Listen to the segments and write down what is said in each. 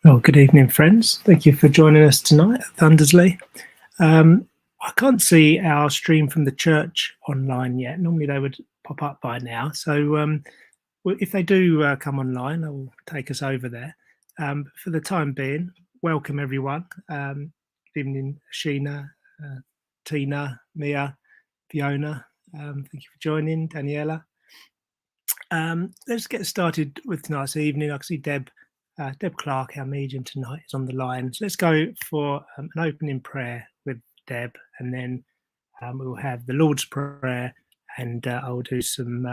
Well, good evening, friends. Thank you for joining us tonight at Thundersley. I can't see our stream from the church online yet. Normally they would pop up by now. So if they do come online, I will take us over there. But for the time being, welcome everyone. Good evening, Sheena, Tina, Mia, Fiona. Thank you for joining, Daniela. Let's get started with tonight's evening. I can see Deb Clarke, our medium tonight, is on the line. So let's go for an opening prayer with Deb, and then we'll have the Lord's Prayer, and I'll do some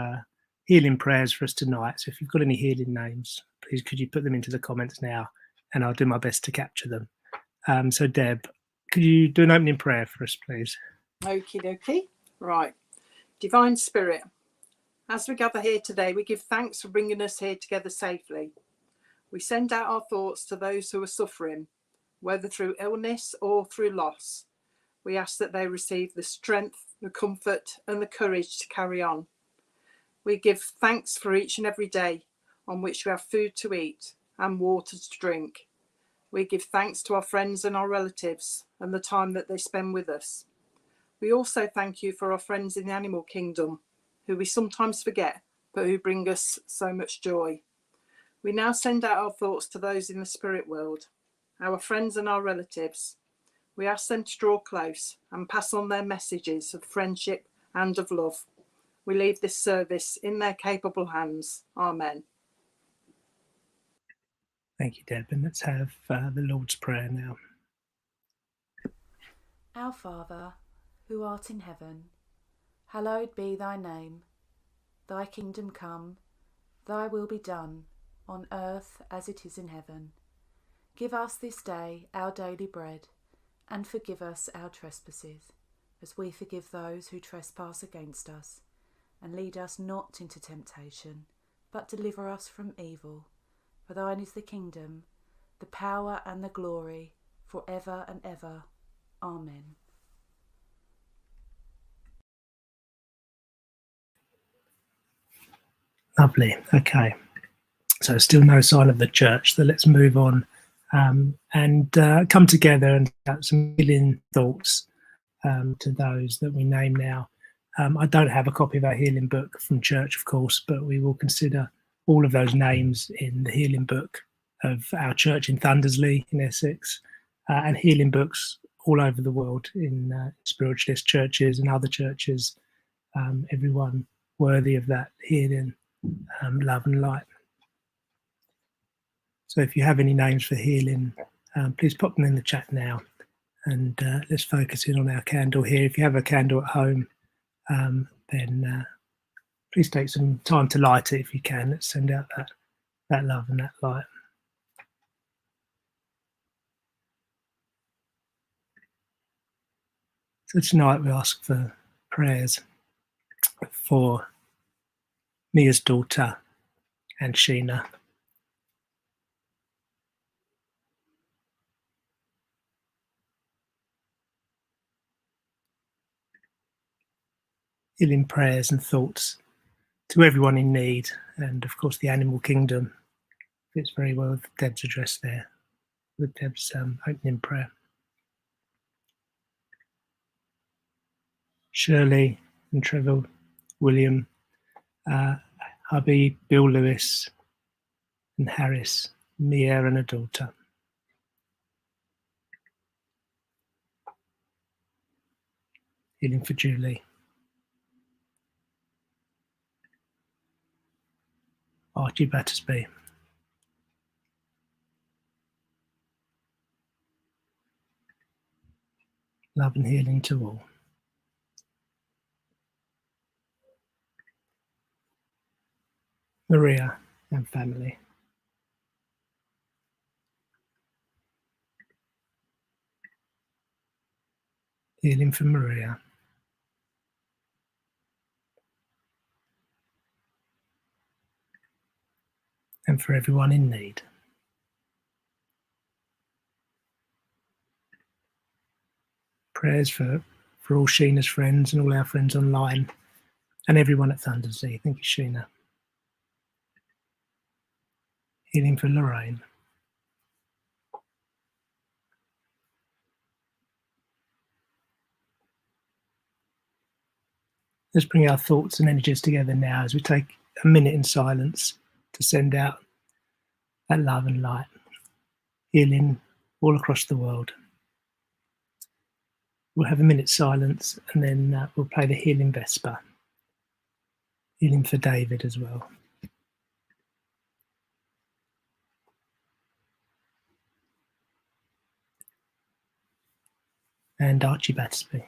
healing prayers for us tonight. So if you've got any healing names, please could you put them into the comments now, and I'll do my best to capture them. So Deb, could you do an opening prayer for us, please? Okie dokie. Right. Divine Spirit, as we gather here today, we give thanks for bringing us here together safely. We send out our thoughts to those who are suffering, whether through illness or through loss. We ask that they receive the strength, the comfort, and the courage to carry on. We give thanks for each and every day on which we have food to eat and water to drink. We give thanks to our friends and our relatives and the time that they spend with us. We also thank you for our friends in the animal kingdom, who we sometimes forget, but who bring us so much joy. We now send out our thoughts to those in the spirit world, our friends and our relatives. We ask them to draw close and pass on their messages of friendship and of love. We leave this service in their capable hands. Amen. Thank you, Deb. And let's have the Lord's Prayer now. Our Father, who art in heaven, hallowed be thy name. Thy kingdom come, thy will be done, on earth as it is in heaven. Give us this day our daily bread, and forgive us our trespasses, as we forgive those who trespass against us. And lead us not into temptation, but deliver us from evil. For thine is the kingdom, the power and the glory, for ever and ever. Amen. Lovely. Okay. So still no sign of the church. So let's move on and come together and have some healing thoughts to those that we name now. I don't have a copy of our healing book from church, of course, but we will consider all of those names in the healing book of our church in Thundersley in Essex, and healing books all over the world in spiritualist churches and other churches, everyone worthy of that healing, love and light. So if you have any names for healing, please pop them in the chat now, and let's focus in on our candle here. If you have a candle at home, then please take some time to light it if you can. Let's send out that love and that light. So tonight we ask for prayers for Mia's daughter and Sheena. Healing prayers and thoughts to everyone in need, and of course the animal kingdom fits very well with Deb's address there, with Deb's opening prayer. Shirley and Trevor, William, hubby Bill Lewis and Harris, Mia and a daughter. Healing for Julie. Archie Battersby. Love and healing to all. Maria and family. Healing for Maria. And for everyone in need. Prayers for all Sheena's friends and all our friends online, and everyone at Thundersea. Thank you, Sheena. Healing for Lorraine. Let's bring our thoughts and energies together now as we take a minute in silence to send out that love and light, healing all across the world. We'll have a minute's silence and then we'll play the Healing Vesper, healing for David as well. And Archie Battersby.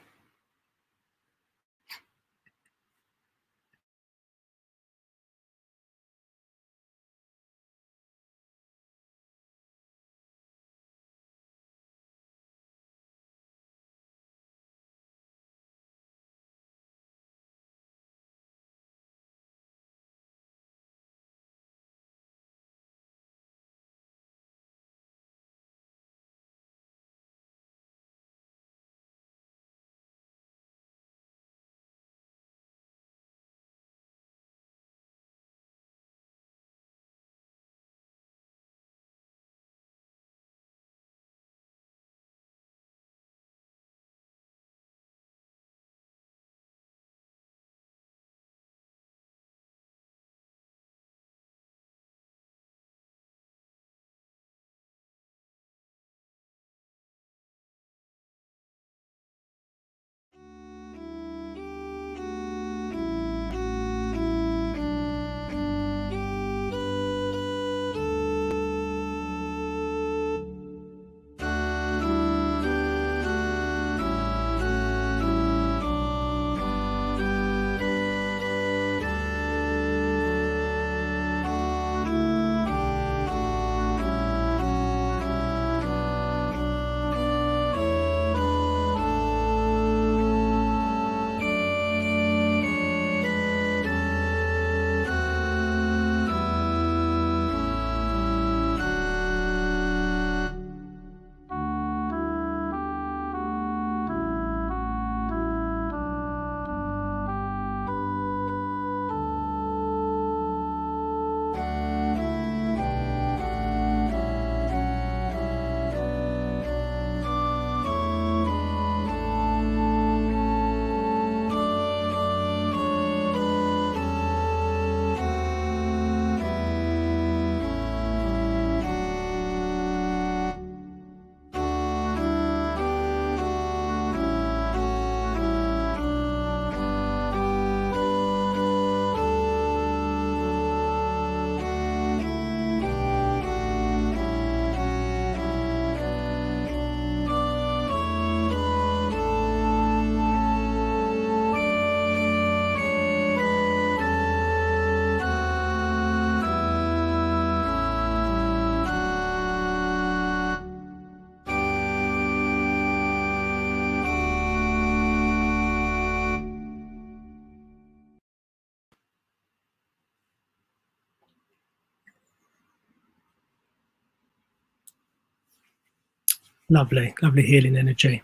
Lovely, lovely healing energy.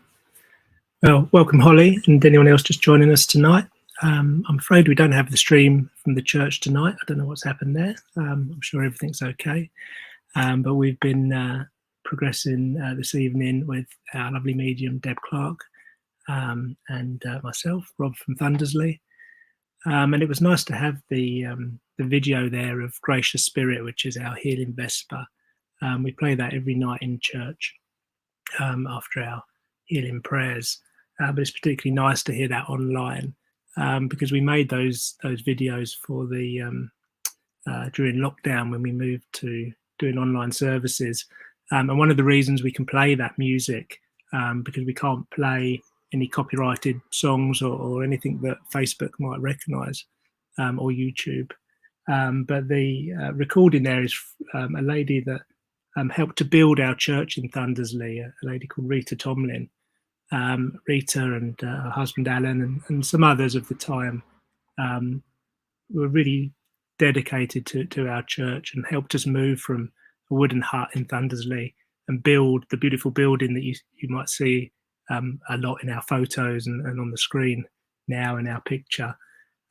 Well, welcome Holly and anyone else just joining us tonight. I'm afraid we don't have the stream from the church tonight. I don't know what's happened there. I'm sure everything's okay. But we've been progressing this evening with our lovely medium, Deb Clarke, and myself, Rob from Thundersley. And it was nice to have the video there of Gracious Spirit, which is our healing Vesper. We play that every night in church after our healing prayers. But it's particularly nice to hear that online because we made those videos for the during lockdown when we moved to doing online services. And one of the reasons we can play that music because we can't play any copyrighted songs or anything that Facebook might recognise or YouTube. But the recording there is a lady that helped to build our church in Thundersley, a lady called Rita Tomlin. Rita and her husband Alan and some others of the time were really dedicated to our church and helped us move from a wooden hut in Thundersley and build the beautiful building that you might see a lot in our photos and on the screen now in our picture.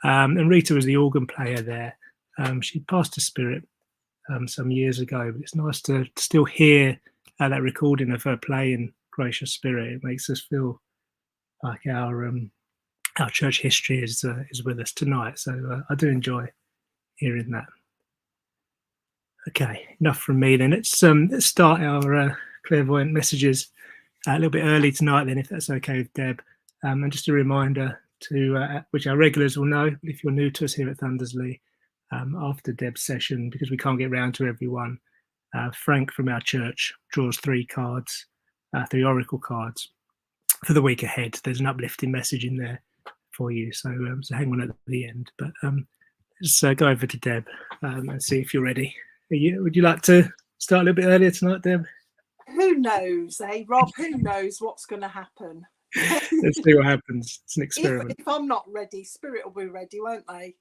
And Rita was the organ player there. She passed to spirit some years ago, but it's nice to still hear that recording of her playing Gracious Spirit. It makes us feel like our our church history is with us tonight. So I do enjoy hearing that. Okay, enough from me then. Let's start our clairvoyant messages a little bit early tonight then, if that's okay with Deb. And just a reminder to which our regulars will know, if you're new to us here at Thundersley, after Deb's session, because we can't get round to everyone, Frank from our church draws 3 cards, 3 oracle cards for the week ahead. There's an uplifting message in there for you, so hang on at the end. But let's go over to Deb and see if you're ready. Would you like to start a little bit earlier tonight, Deb? Who knows, Rob? Who knows what's going to happen? Let's see what happens. It's an experiment. If I'm not ready, Spirit will be ready, won't they?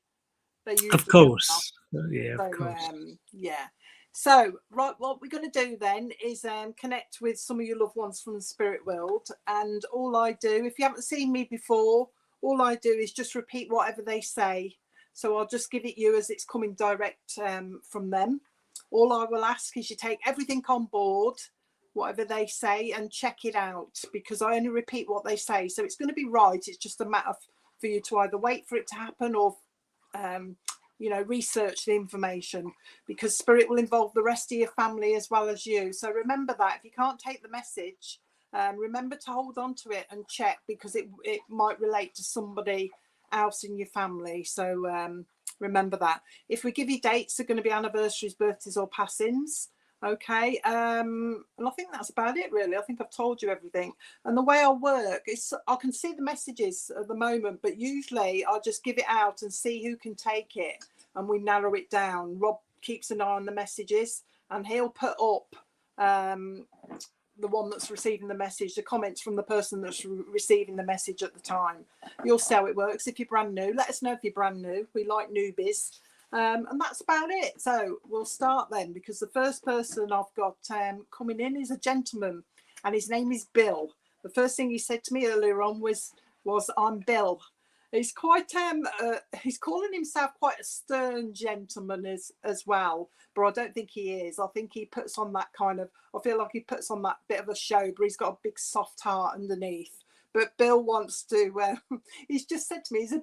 Of course. Yeah, of course. Yeah. So, right, what we're going to do then is connect with some of your loved ones from the spirit world. And all I do, if you haven't seen me before, all I do is just repeat whatever they say. So I'll just give it you as it's coming direct from them. All I will ask is you take everything on board, whatever they say, and check it out, because I only repeat what they say. So it's going to be right. It's just a matter for you to either wait for it to happen or research the information, because spirit will involve the rest of your family as well as you. So remember that if you can't take the message, remember to hold on to it and check, because it might relate to somebody else in your family. So remember that. If we give you dates, they're going to be anniversaries, birthdays or passings. Okay, and I think that's about it really. I think I've told you everything. And the way I work is I can see the messages at the moment, but usually I'll just give it out and see who can take it, and we narrow it down. Rob keeps an eye on the messages, and he'll put up the one that's receiving the message, the comments from the person that's receiving the message at the time. You'll see how it works. If you're brand new, let us know if you're brand new. We like newbies. And that's about it. So we'll start then, because the first person I've got coming in is a gentleman, and his name is Bill. The first thing he said to me earlier on was I'm Bill. He's quite he's calling himself quite a stern gentleman as well, but I don't think he is. I think he puts on that kind of, I feel like he puts on that bit of a show, but he's got a big soft heart underneath. But Bill wants to he's just said to me, he's a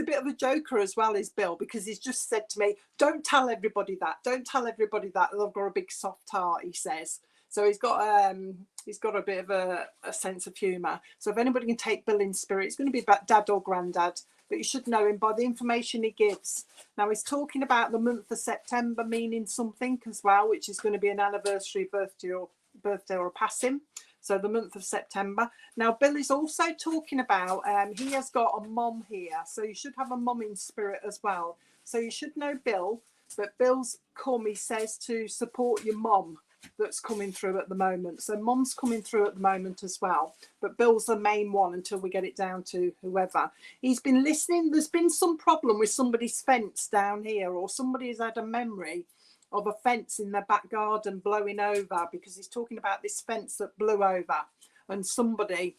bit of a joker as well, is Bill, because he's just said to me, don't tell everybody that I've got a big soft heart, he says. So he's got a bit of a sense of humour. So if anybody can take Bill in spirit, it's going to be about dad or granddad, but you should know him by the information he gives. Now he's talking about the month of September meaning something as well, which is going to be an anniversary, birthday or a passing. So the month of September. Now Bill is also talking about he has got a mom here, so you should have a mom in spirit as well. So you should know Bill, but Bill's he says to support your mom that's coming through at the moment. So mom's coming through at the moment as well, but Bill's the main one until we get it down to whoever. He's been listening. There's been some problem with somebody's fence down here, or somebody has had a memory of a fence in their back garden blowing over, because he's talking about this fence that blew over and somebody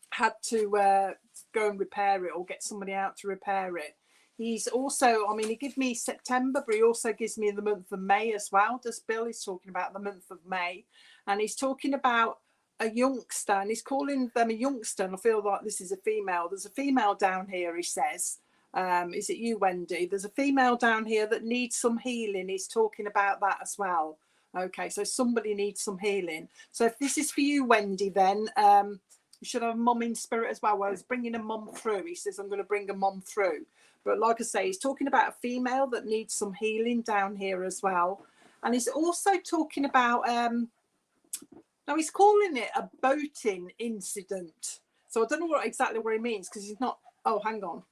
had to go and repair it, or get somebody out to repair it. He's also, he gives me September, but he also gives me the month of May as well. Does Bill? He's talking about the month of May, and he's talking about a youngster, and he's calling them a youngster, and I feel like this is a female. There's a female down here, he says. Is it you, Wendy? There's a female down here that needs some healing. He's talking about that as well. Okay, so somebody needs some healing. So if this is for you, Wendy, then you should have a mum in spirit as well. Well, he's bringing a mum through. He says, I'm going to bring a mum through. But like I say, he's talking about a female that needs some healing down here as well. And he's also talking about, now he's calling it a boating incident. So I don't know exactly what he means, because he's not, oh, hang on.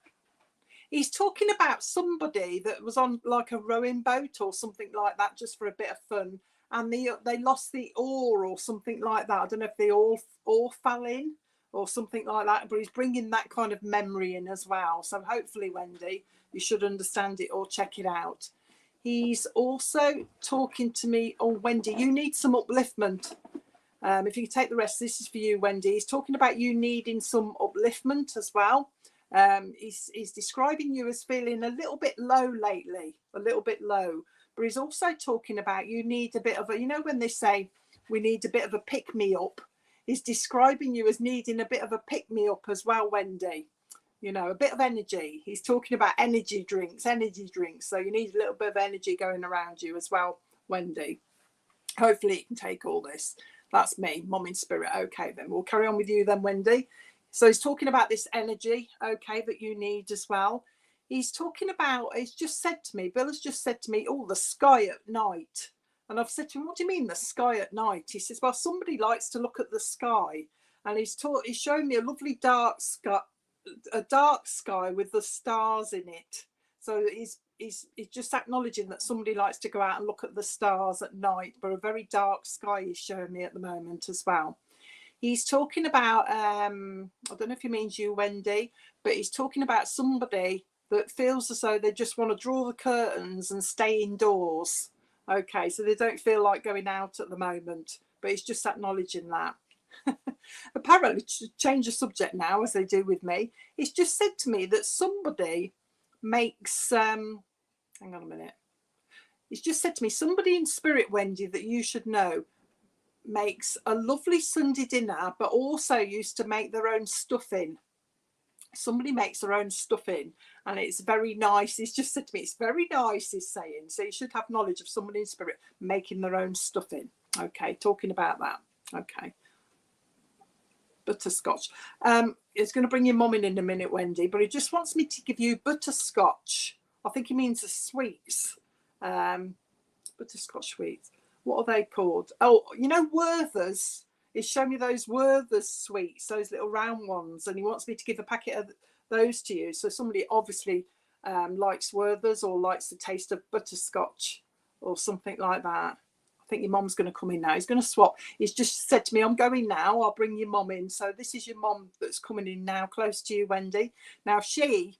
He's talking about somebody that was on like a rowing boat or something like that, just for a bit of fun. And they lost the oar or something like that. I don't know if the oar fell in or something like that, but he's bringing that kind of memory in as well. So hopefully, Wendy, you should understand it or check it out. He's also talking to me, oh, Wendy, you need some upliftment. If you take the rest, this is for you, Wendy. He's talking about you needing some upliftment as well. He's describing you as feeling a little bit low lately, a little bit low. But he's also talking about you need a bit of a, when they say we need a bit of a pick-me-up, he's describing you as needing a bit of a pick-me-up as well, Wendy. you know, a bit of energy. He's talking about energy drinks. So you need a little bit of energy going around you as well, Wendy. Hopefully you can take all this. That's me, Mum in Spirit. Okay, then we'll carry on with you then, Wendy. So he's talking about this energy, okay, that you need as well. He's talking about, he's just said to me, Bill has just said to me, oh, the sky at night. And I've said to him, what do you mean the sky at night? He says, well, somebody likes to look at the sky. And he's showing me a lovely dark sky with the stars in it. So he's just acknowledging that somebody likes to go out and look at the stars at night, but a very dark sky he's showing me at the moment as well. He's talking about, I don't know if he means you, Wendy, but he's talking about somebody that feels as though they just want to draw the curtains and stay indoors. Okay, so they don't feel like going out at the moment, but he's just acknowledging that. Apparently, to change the subject now, as they do with me, he's just said to me that somebody makes, hang on a minute. He's just said to me, somebody in spirit, Wendy, that you should know, makes a lovely Sunday dinner, but also used to make their own stuffing. Somebody makes their own stuffing and it's very nice. He's just said to me, it's very nice, he's saying. So you should have knowledge of somebody in spirit making their own stuffing. Okay, talking about that. Okay. Butterscotch. It's going to bring your mum in a minute, Wendy, but he just wants me to give you butterscotch. I think he means the sweets. Butterscotch sweets. What are they called? Oh, you know, Werther's. He's shown me those Werther's sweets, those little round ones, and he wants me to give a packet of those to you. So somebody obviously likes Werther's or likes the taste of butterscotch or something like that. I think your mum's going to come in now. He's going to swap. He's just said to me, I'm going now. I'll bring your mum in. So this is your mum that's coming in now, close to you, Wendy. Now she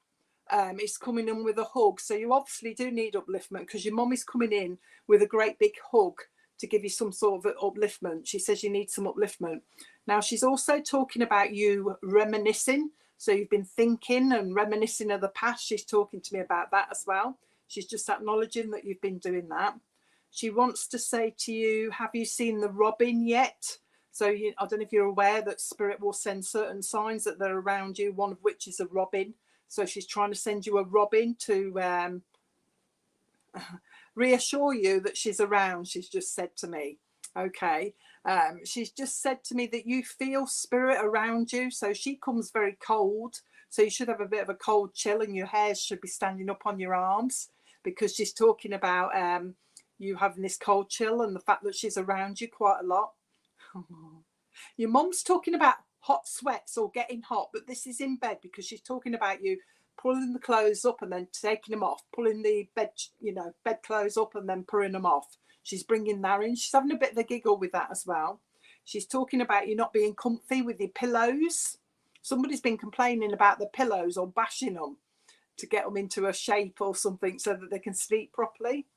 is coming in with a hug. So you obviously do need upliftment because your mum is coming in with a great big hug to give you some sort of upliftment. She says you need some upliftment. Now she's also talking about you reminiscing. So you've been thinking and reminiscing of the past. She's talking to me about that as well. She's just acknowledging that you've been doing that. She wants to say to you, have you seen the robin yet? So I don't know if you're aware that spirit will send certain signs that they're around you, one of which is a robin. So she's trying to send you a robin to reassure you that she's around. She's just said to me, okay. She's just said to me that you feel spirit around you. So she comes very cold. So you should have a bit of a cold chill and your hairs should be standing up on your arms because she's talking about you having this cold chill and the fact that she's around you quite a lot. Your mum's talking about hot sweats or getting hot, but this is in bed because she's talking about you pulling the clothes up and then taking them off, pulling the bed, bed clothes up and then pulling them off. She's bringing that in. She's having a bit of a giggle with that as well. She's talking about you not being comfy with your pillows. Somebody's been complaining about the pillows or bashing them to get them into a shape or something so that they can sleep properly.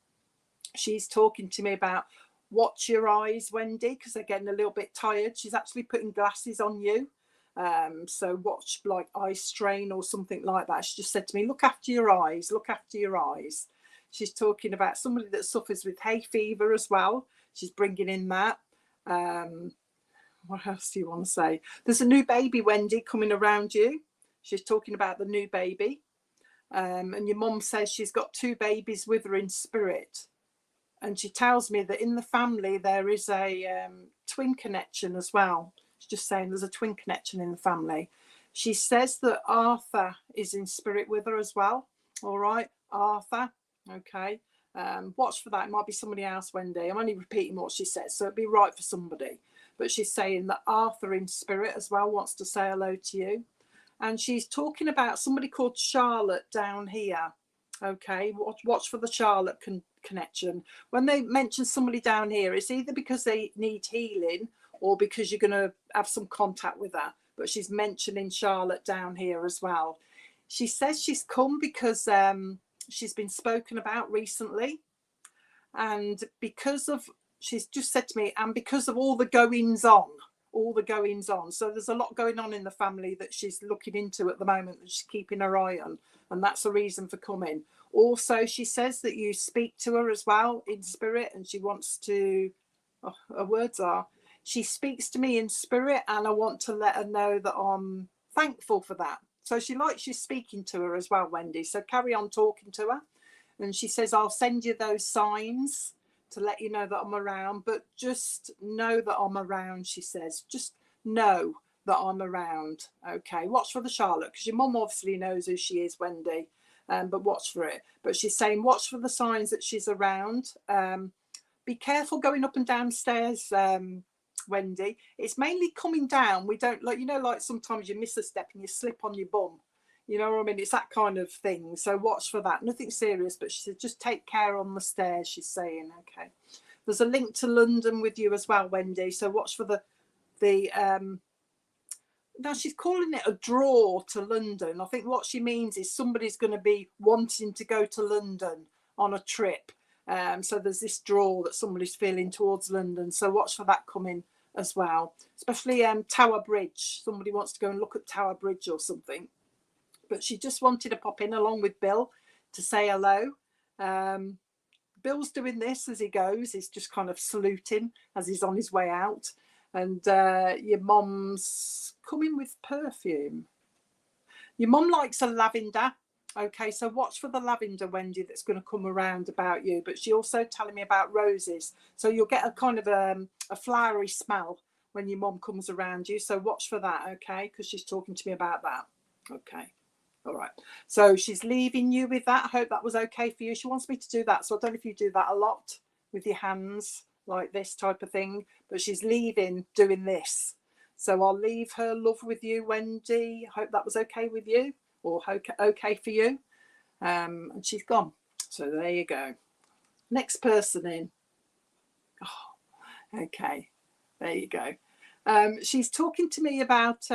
She's talking to me about watch your eyes, Wendy, because they're getting a little bit tired. She's actually putting glasses on you. So watch like eye strain or something like that. She just said to me, look after your eyes, look after your eyes. She's talking about somebody that suffers with hay fever as well. She's bringing in that. What else do you want to say? There's a new baby, Wendy, coming around you. She's talking about the new baby. And your mum says she's got 2 babies with her in spirit. And she tells me that in the family there is a twin connection as well. She's just saying there's a twin connection in the family. She says that Arthur is in spirit with her as well. All right, Arthur. Okay. Watch for that. It might be somebody else, Wendy. I'm only repeating what she says, so it'd be right for somebody. But she's saying that Arthur in spirit as well wants to say hello to you. And she's talking about somebody called Charlotte down here. Okay, watch for the Charlotte connection. When they mention somebody down here, it's either because they need healing or because you're going to have some contact with her. But she's mentioning Charlotte down here as well. She says she's come because she's been spoken about recently. And because of, she's just said to me, and because of all the goings on. So there's a lot going on in the family that she's looking into at the moment that she's keeping her eye on. And that's a reason for coming. Also, she says that you speak to her as well in spirit and she wants to, her words are, she speaks to me in spirit and I want to let her know that I'm thankful for that. So she's speaking to her as well, Wendy. So carry on talking to her. And she says, I'll send you those signs to let you know that I'm around, but just know that I'm around, she says. Just know that I'm around. Okay, watch for the Charlotte, because your mum obviously knows who she is, Wendy, but watch for it. But she's saying, watch for the signs that she's around. Be careful going up and downstairs, Wendy. It's mainly coming down. We don't like sometimes you miss a step and you slip on your bum. You know what I mean? It's that kind of thing. So watch for that. Nothing serious, but she said just take care on the stairs, she's saying. Okay. There's a link to London with you as well, Wendy. So watch for the now she's calling it a draw to London. I think what she means is somebody's going to be wanting to go to London on a trip. So there's this draw that somebody's feeling towards London. So watch for that coming as well. Especially Tower Bridge. Somebody wants to go and look at Tower Bridge or something. But she just wanted to pop in along with Bill to say hello. Bill's doing this as he goes. He's just kind of saluting as he's on his way out. And your mum's coming with perfume. Your mum likes a lavender. Okay, so watch for the lavender, Wendy, that's going to come around about you. But she also telling me about roses. So you'll get a kind of a flowery smell when your mum comes around you. So watch for that, okay? Because she's talking to me about that. Okay. All right. So she's leaving you with that. I hope that was okay for you. She wants me to do that. So I don't know if you do that a lot with your hands like this type of thing. But she's leaving doing this. So I'll leave her love with you, Wendy. I hope that was okay with you or okay for you. And she's gone. So there you go. Next person in. Oh, okay. There you go. She's talking to me about...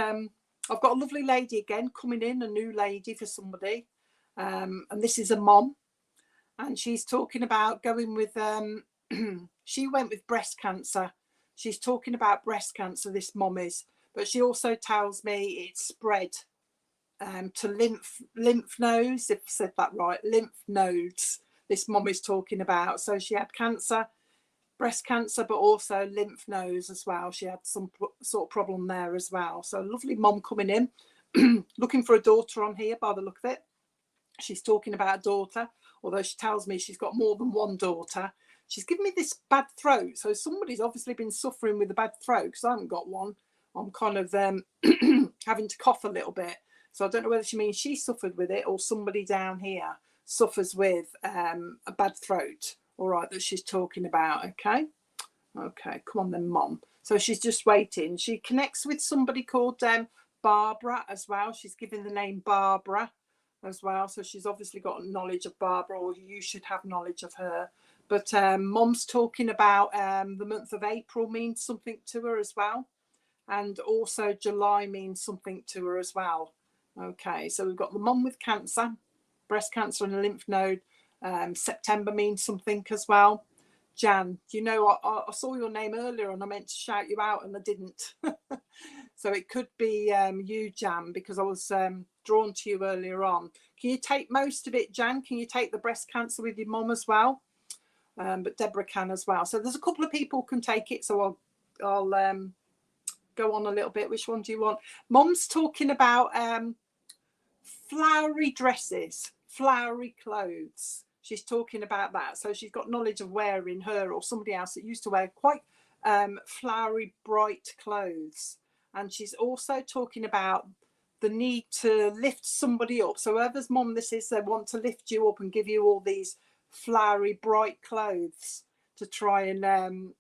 I've got a lovely lady again coming in, a new lady for somebody. And this is a mom. And she's talking about going with, she went with breast cancer. She's talking about breast cancer, this mom is. But she also tells me it's spread to lymph nodes, if I said that right, lymph nodes, this mom is talking about. So she had cancer, breast cancer, but also lymph nodes as well. She had some sort of problem there as well. So lovely mom coming in, looking for a daughter on here by the look of it. She's talking about a daughter, although she tells me she's got more than one daughter. She's given me this bad throat. So somebody's obviously been suffering with a bad throat because I haven't got one. I'm kind of having to cough a little bit. So I don't know whether she means she suffered with it or somebody down here suffers with a bad throat. All right, that she's talking about. Okay, come on then, mom. So she's just waiting. She connects with somebody called Barbara as well. She's given the name Barbara as well, so she's obviously got knowledge of Barbara, or you should have knowledge of her. But mom's talking about the month of April means something to her as well, and also July means something to her as well. Okay, so we've got the mom with cancer, breast cancer and a lymph node. September means something as well. Jan, you know, I saw your name earlier and I meant to shout you out and I didn't. So it could be you, Jan, because I was drawn to you earlier on. Can you take most of it, Jan? Can you take the breast cancer with your mom as well? But Deborah can as well. So there's a couple of people who can take it. So I'll go on a little bit. Which one do you want? Mom's talking about flowery dresses, flowery clothes. She's talking about that. So she's got knowledge of wearing, her or somebody else that used to wear quite flowery, bright clothes. And she's also talking about the need to lift somebody up. So whoever's mom this is, they want to lift you up and give you all these flowery, bright clothes to try and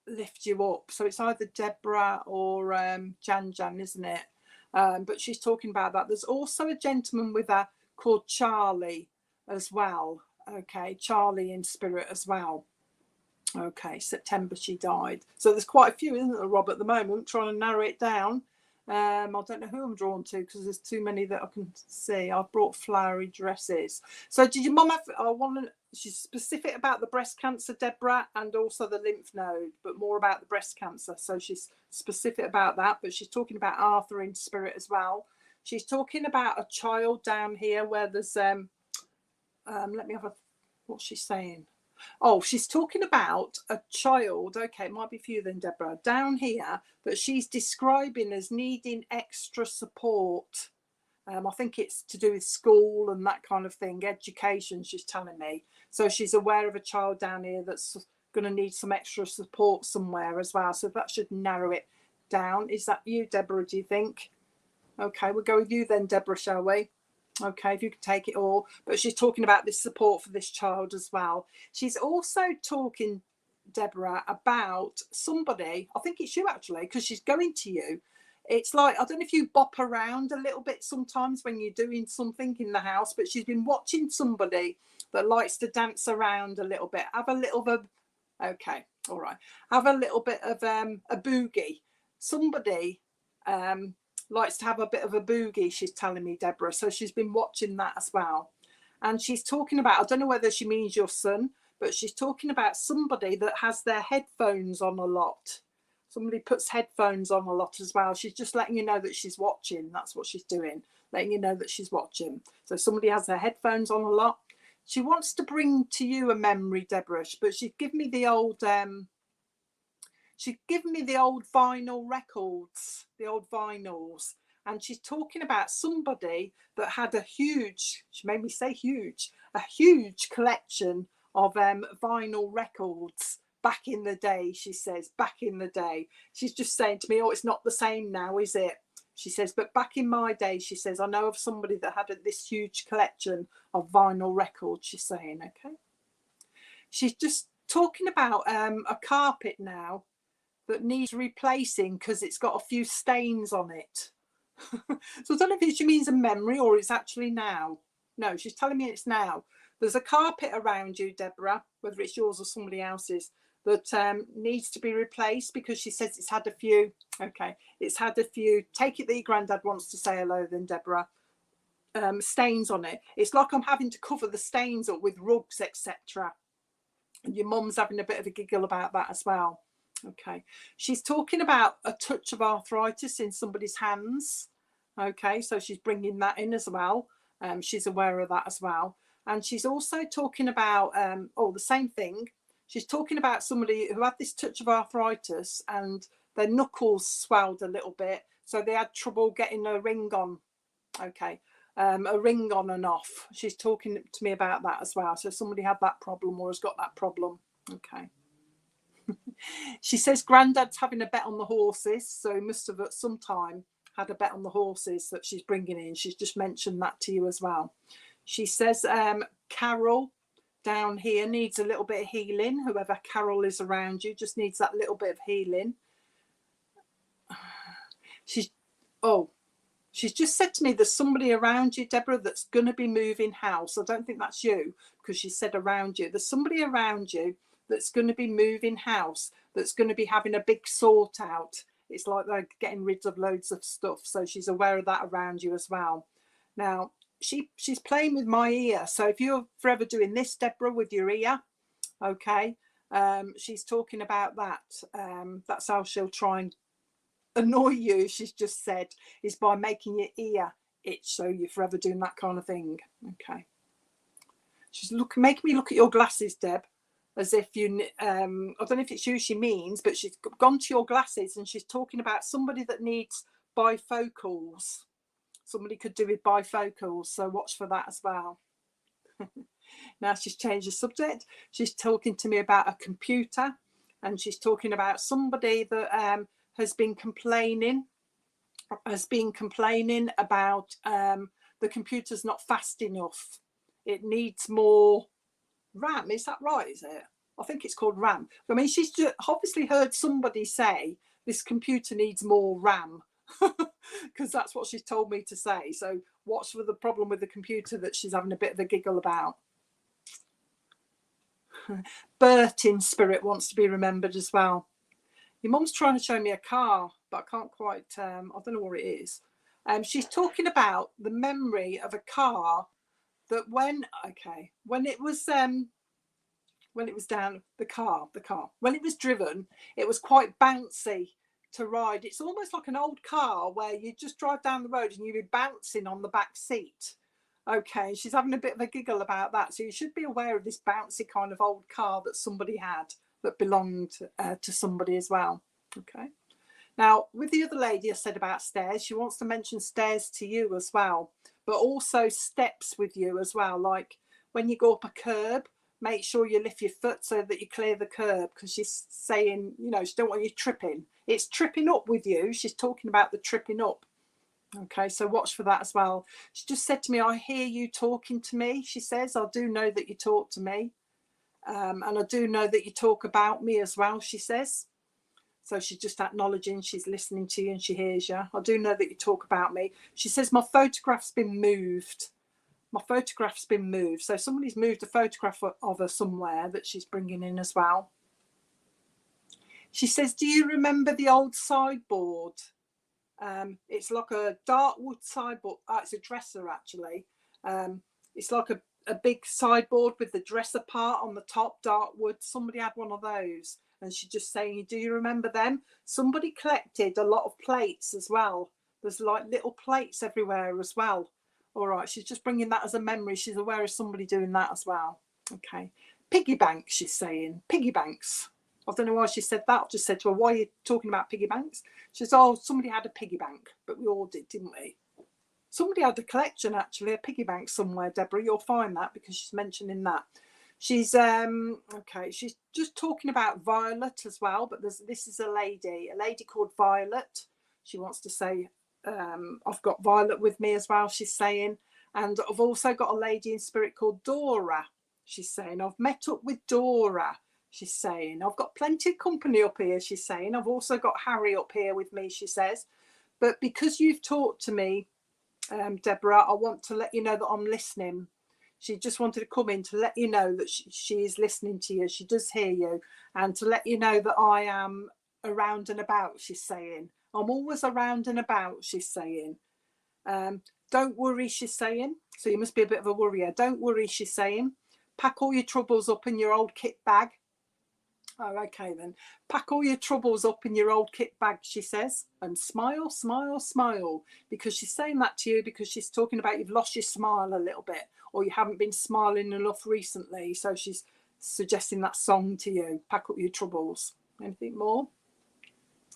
lift you up. So it's either Deborah or Jan, isn't it? But she's talking about that. There's also a gentleman with her called Charlie as well. Okay, Charlie in spirit as well. Okay, September she died. So there's quite a few, isn't there, Rob, at the moment, trying to narrow it down. I don't know who I'm drawn to because there's too many that I can see. I've brought flowery dresses. So did your mum have, she's specific about the breast cancer, Deborah, and also the lymph node, but more about the breast cancer. So she's specific about that, but she's talking about Arthur in spirit as well. She's talking about a child down here where there's, let me have a, what's she saying? Oh, she's talking about a child. Okay, it might be for you then, Deborah, down here, but she's describing as needing extra support. I think it's to do with school and that kind of thing, education, she's telling me. So she's aware of a child down here that's going to need some extra support somewhere as well. So that should narrow it down. Is that you, Deborah, do you think? Okay, we'll go with you then, Deborah, shall we? Okay, if you can take it all. But she's talking about this support for this child as well. She's also talking, Deborah, about somebody, I think it's you actually, because she's going to you. It's like, I don't know if you bop around a little bit sometimes when you're doing something in the house, but she's been watching somebody that likes to dance around a little bit. Have a little bit, okay, all right. Have a little bit of a boogie. Somebody likes to have a bit of a boogie, she's telling me, Deborah. So she's been watching that as well. And she's talking about, I don't know whether she means your son, but she's talking about somebody that has their headphones on a lot. Somebody puts headphones on a lot as well. She's just letting you know that she's watching. That's what she's doing, letting you know that she's watching. So somebody has their headphones on a lot. She wants to bring to you a memory, Deborah, but she's given me the old vinyl records, the old vinyls. And she's talking about somebody that had a huge, she made me say huge, a huge collection of vinyl records back in the day, she says, back in the day. She's just saying to me, oh, it's not the same now, is it? She says, but back in my day, she says, I know of somebody that had this huge collection of vinyl records, she's saying, okay. She's just talking about a carpet now that needs replacing because it's got a few stains on it. So I don't know if she means a memory or it's actually now. No, she's telling me it's now. There's a carpet around you, Deborah, whether it's yours or somebody else's, that needs to be replaced because she says it's had a few. Okay, it's had a few. Take it that your granddad wants to say hello then, Deborah. Stains on it. It's like I'm having to cover the stains up with rugs, etc. And your mum's having a bit of a giggle about that as well. Okay, she's talking about a touch of arthritis in somebody's hands. Okay, so she's bringing that in as well. She's aware of that as well. And she's also talking about, the same thing. She's talking about somebody who had this touch of arthritis and their knuckles swelled a little bit. So they had trouble getting a ring on. Okay, a ring on and off. She's talking to me about that as well. So somebody had that problem or has got that problem. Okay. She says granddad's having a bet on the horses. So he must have at some time had a bet on the horses that she's bringing in. She's just mentioned that to you as well. She says Carol down here needs a little bit of healing. Whoever Carol is around you just needs that little bit of healing. She's just said to me there's somebody around you, Deborah, that's going to be moving house. I don't think that's you because she said around you. There's somebody around you that's going to be moving house, that's going to be having a big sort out. It's like they're getting rid of loads of stuff. So she's aware of that around you as well. Now, she's playing with my ear. So if you're forever doing this, Deborah, with your ear, okay, she's talking about that. That's how she'll try and annoy you, she's just said, is by making your ear itch. So you're forever doing that kind of thing. Okay. She's making me look at your glasses, Deb, as if you, I don't know if it's you she means, but she's gone to your glasses and she's talking about somebody that needs bifocals. Somebody could do with bifocals, so watch for that as well. Now she's changed the subject. She's talking to me about a computer and she's talking about somebody that has been complaining about the computer's not fast enough. It needs more RAM. Is that right? Is it? I think it's called RAM. I mean, she's just obviously heard somebody say this computer needs more RAM because that's what she's told me to say. So what's for the problem with the computer that she's having a bit of a giggle about? Bert in spirit wants to be remembered as well. Your mum's trying to show me a car, but I can't quite, I don't know what it is. She's talking about the memory of a car that when it was down, when it was driven, it was quite bouncy to ride. It's almost like an old car where you just drive down the road and you'd be bouncing on the back seat. Okay, she's having a bit of a giggle about that. So you should be aware of this bouncy kind of old car that somebody had that belonged to somebody as well. Okay. Now, with the other lady I said about stairs, she wants to mention stairs to you as well, but also steps with you as well. Like when you go up a curb, make sure you lift your foot so that you clear the curb, because she's saying, you know, she don't want you tripping. It's tripping up with you. She's talking about the tripping up. Okay, so watch for that as well. She just said to me, I hear you talking to me. She says, I do know that you talk to me. And I do know that you talk about me as well, she says. So she's just acknowledging she's listening to you and she hears you. I do know that you talk about me. She says, my photograph's been moved. My photograph's been moved. So somebody's moved a photograph of her somewhere that she's bringing in as well. She says, do you remember the old sideboard? It's like a dark wood sideboard. It's a dresser, actually. It's like a big sideboard with the dresser part on the top, dark wood. Somebody had one of those. And she's just saying, do you remember them? Somebody collected a lot of plates as well. There's like little plates everywhere as well. All right, she's just bringing that as a memory. She's aware of somebody doing that as well. Okay. Piggy banks, she's saying. Piggy banks. I don't know why she said that. I just said to her, why are you talking about piggy banks? She says, oh, somebody had a piggy bank, but we all did, didn't we? Somebody had a collection, actually, a piggy bank somewhere, Deborah. You'll find that because she's mentioning that. She's okay, she's just talking about Violet as well, but this is a lady called Violet. She wants to say, I've got Violet with me as well, she's saying. And I've also got a lady in spirit called Dora. She's saying, I've met up with Dora. She's saying, I've got plenty of company up here, she's saying. I've also got Harry up here with me, she says. But because you've talked to me, Deborah, I want to let you know that I'm listening. She just wanted to come in to let you know that she is listening to you. She does hear you. And to let you know that I am around and about, she's saying. I'm always around and about, she's saying. Don't worry, she's saying. So you must be a bit of a worrier. Don't worry, she's saying. Pack all your troubles up in your old kit bag. Oh, okay then. Pack all your troubles up in your old kit bag, she says, and smile, smile, smile. Because she's saying that to you because she's talking about you've lost your smile a little bit, or you haven't been smiling enough recently. So she's suggesting that song to you. Pack up your troubles. Anything more?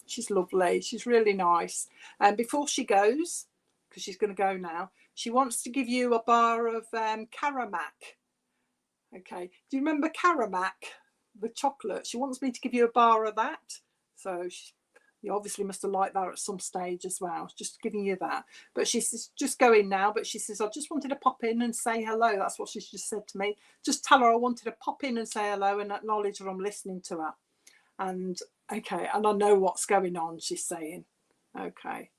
She's lovely. She's really nice. And before she goes, because she's going to go now, she wants to give you a bar of Caramac. Okay. Do you remember Caramac? The chocolate. She wants me to give you a bar of that. So you obviously must have liked that at some stage as well. Just giving you that. But she's just going now. But she says, I just wanted to pop in and say hello. That's what she's just said to me. Just tell her I wanted to pop in and say hello and acknowledge her I'm listening to her. And okay, and I know what's going on, she's saying. Okay.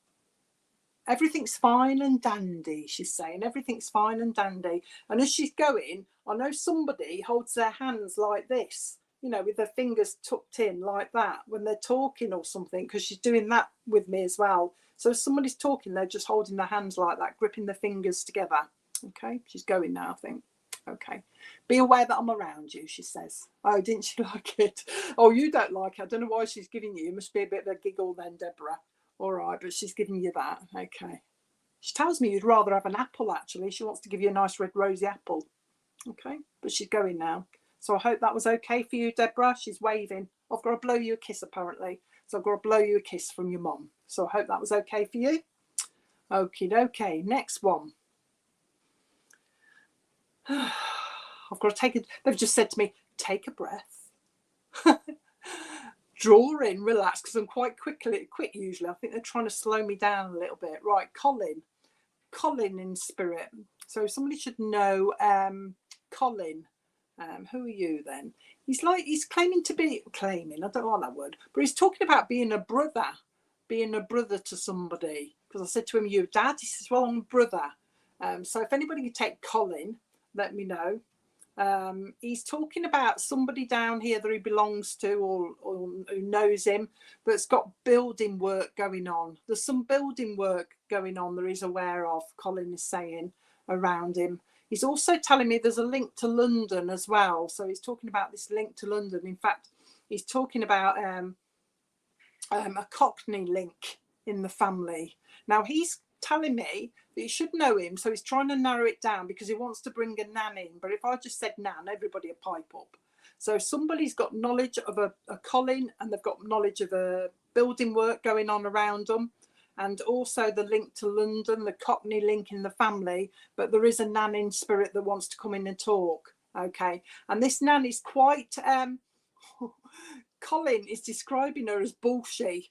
Everything's fine and dandy, she's saying. Everything's fine and dandy. And as she's going, I know somebody holds their hands like this, you know, with their fingers tucked in like that when they're talking or something, because she's doing that with me as well. So if somebody's talking, they're just holding their hands like that, gripping their fingers together. Okay, she's going now, I think. Okay. Be aware that I'm around you, she says. Oh, didn't she like it? Oh, you don't like it. I don't know why she's giving you. It must be a bit of a giggle then, Deborah. All right, but she's giving you that. Okay. She tells me you'd rather have an apple, actually. She wants to give you a nice red rosy apple. Okay, but she's going now. So I hope that was okay for you, Deborah. She's waving. I've got to blow you a kiss, apparently. So I've got to blow you a kiss from your mum. So I hope that was okay for you. Okie dokie. Next one. I've got to take it. They've just said to me, take a breath. Draw in, relax, because I'm quite quick usually. I think they're trying to slow me down a little bit. Right, Colin in spirit. So somebody should know Colin. Who are you then? He's claiming to be, I don't like that word, but he's talking about being a brother to somebody. Because I said to him, you dad? He says, well, I'm a brother. So if anybody could take Colin, let me know. He's talking about somebody down here that he belongs to or who knows him that's got building work going on. There's some building work going on that he's aware of, Colin is saying, around him. He's also telling me there's a link to London as well. So he's talking about this link to London. In fact, he's talking about a Cockney link in the family. Now, he's telling me that you should know him, so he's trying to narrow it down because he wants to bring a nan in. But if I just said nan, everybody would pipe up. So somebody's got knowledge of a Colin and they've got knowledge of a building work going on around them, and also the link to London, the Cockney link in the family. But there is a nan in spirit that wants to come in and talk. Okay, and this nan is quite Colin is describing her as bullshy,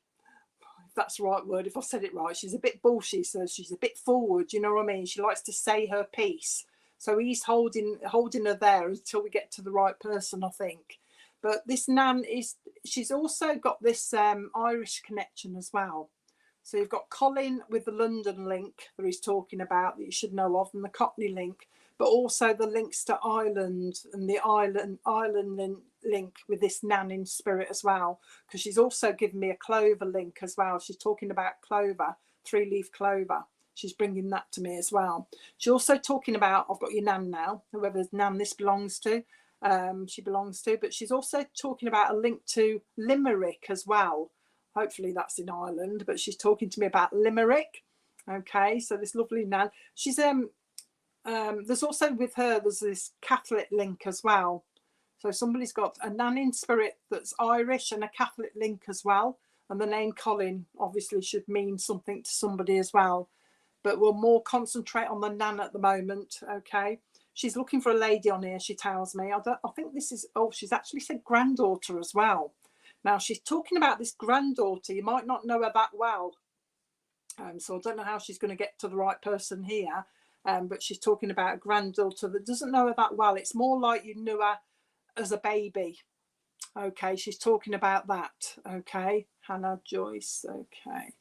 if that's the right word, if I said it right. She's a bit bullshy, so she's a bit forward, you know what I mean? She likes to say her piece. So he's holding her there until we get to the right person, I think. But this nan she's also got this Irish connection as well. So you've got Colin with the London link that he's talking about that you should know of, and the Cockney link, but also the links to Ireland and the Ireland link with this nan in spirit as well, because she's also given me a clover link as well. She's talking about clover, 3-leaf clover. She's bringing that to me as well. She's also talking about, I've got your nan now, whoever nan this belongs to, she belongs to, but she's also talking about a link to Limerick as well. Hopefully that's in Ireland, but she's talking to me about Limerick. Okay, so this lovely nan. She's there's also with her, there's this Catholic link as well. So somebody's got a nan in spirit that's Irish and a Catholic link as well. And the name Colin obviously should mean something to somebody as well. But we'll more concentrate on the nan at the moment. Okay, she's looking for a lady on here, she tells me. I think this is, oh, she's actually said granddaughter as well. Now she's talking about this granddaughter. You might not know her that well, so I don't know how she's going to get to the right person here, but she's talking about a granddaughter that doesn't know her that well. It's more like you knew her as a baby. Okay, she's talking about that. Okay, Hannah Joyce. Okay,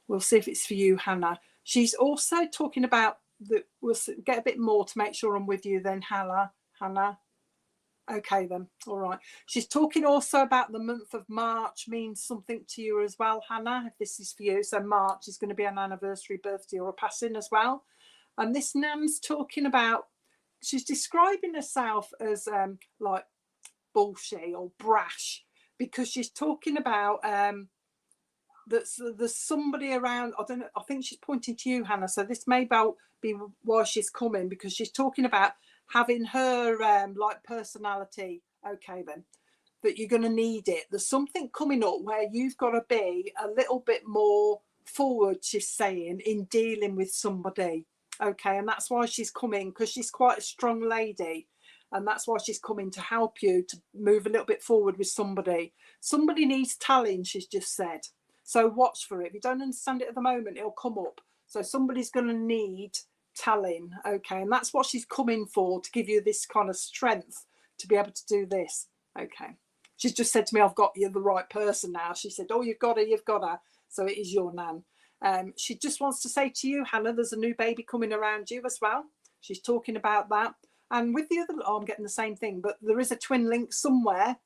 we'll see if it's for you, Hannah. She's also talking about the, we'll get a bit more to make sure I'm with you then, Hannah. Okay then, all right. She's talking also about the month of March means something to you as well, Hannah, if this is for you. So March is going to be an anniversary, birthday or a passing as well. And this nan's talking about, she's describing herself as like bullshit or brash, because she's talking about there's somebody around, I don't know, I think she's pointing to you, Hannah, so this may be why she's coming, because she's talking about having her like personality. Okay then, that you're going to need it. There's something coming up where you've got to be a little bit more forward, she's saying, in dealing with somebody. Okay, and that's why she's coming, because she's quite a strong lady, and that's why she's coming to help you to move a little bit forward with somebody. Somebody needs telling, she's just said. So watch for it. If you don't understand it at the moment, it'll come up. So somebody's going to need telling. Okay, and that's what she's coming for, to give you this kind of strength to be able to do this. Okay, she's just said to me, I've got you the right person now. She said, oh, you've got her. So it is your nan. She just wants to say to you, Hannah, there's a new baby coming around you as well. She's talking about that. And with the other, oh, I'm getting the same thing, but there is a twin link somewhere,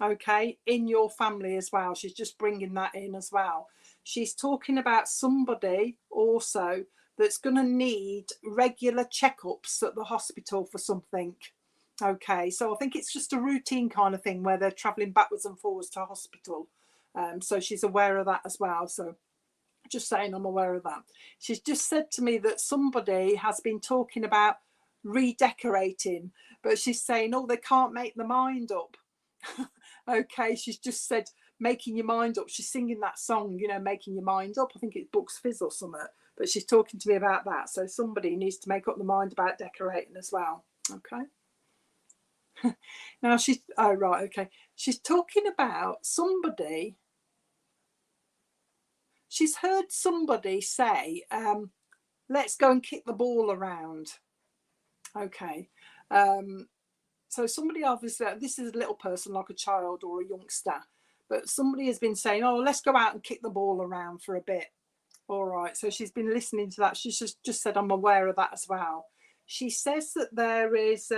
okay, in your family as well. She's just bringing that in as well. She's talking about somebody also that's going to need regular checkups at the hospital for something. Okay, so I think it's just a routine kind of thing where they're traveling backwards and forwards to hospital. So she's aware of that as well. So just saying, I'm aware of that. She's just said to me that somebody has been talking about redecorating, but she's saying, oh, they can't make their mind up. Okay, she's just said making your mind up. She's singing that song, you know, making your mind up. I think it's Bucks Fizz or something, but she's talking to me about that. So somebody needs to make up their mind about decorating as well. Okay. Now she's, oh right, okay, she's talking about somebody. She's heard somebody say, let's go and kick the ball around. Okay, so somebody obviously, this is a little person like a child or a youngster, but somebody has been saying, oh, let's go out and kick the ball around for a bit. All right, so she's been listening to that. She's just said, I'm aware of that as well. She says that there is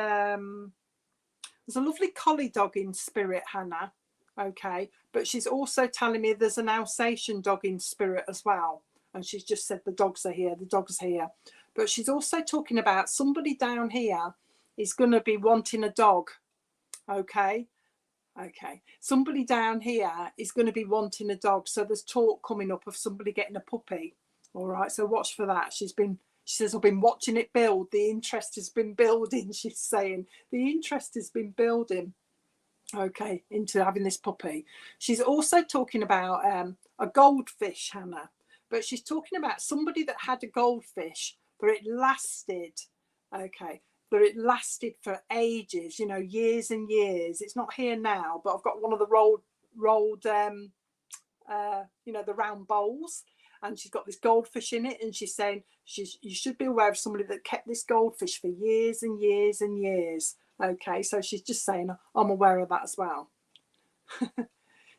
there's a lovely collie dog in spirit, Hannah. Okay, but she's also telling me there's an Alsatian dog in spirit as well. And she's just said the dogs are here, But she's also talking about somebody down here is going to be wanting a dog. Okay, somebody down here is going to be wanting a dog. So there's talk coming up of somebody getting a puppy. All right, so watch for that. She says, I've been watching it build. The interest has been building, she's saying. The interest has been building. Okay, into having this puppy. She's also talking about a goldfish, Hannah, but she's talking about somebody that had a goldfish, but it lasted. Okay, but it lasted for ages, you know, years and years. It's not here now, but I've got one of the rolled you know, the round bowls, and she's got this goldfish in it, and she's saying you should be aware of somebody that kept this goldfish for years and years and years. Okay, so she's just saying I'm aware of that as well.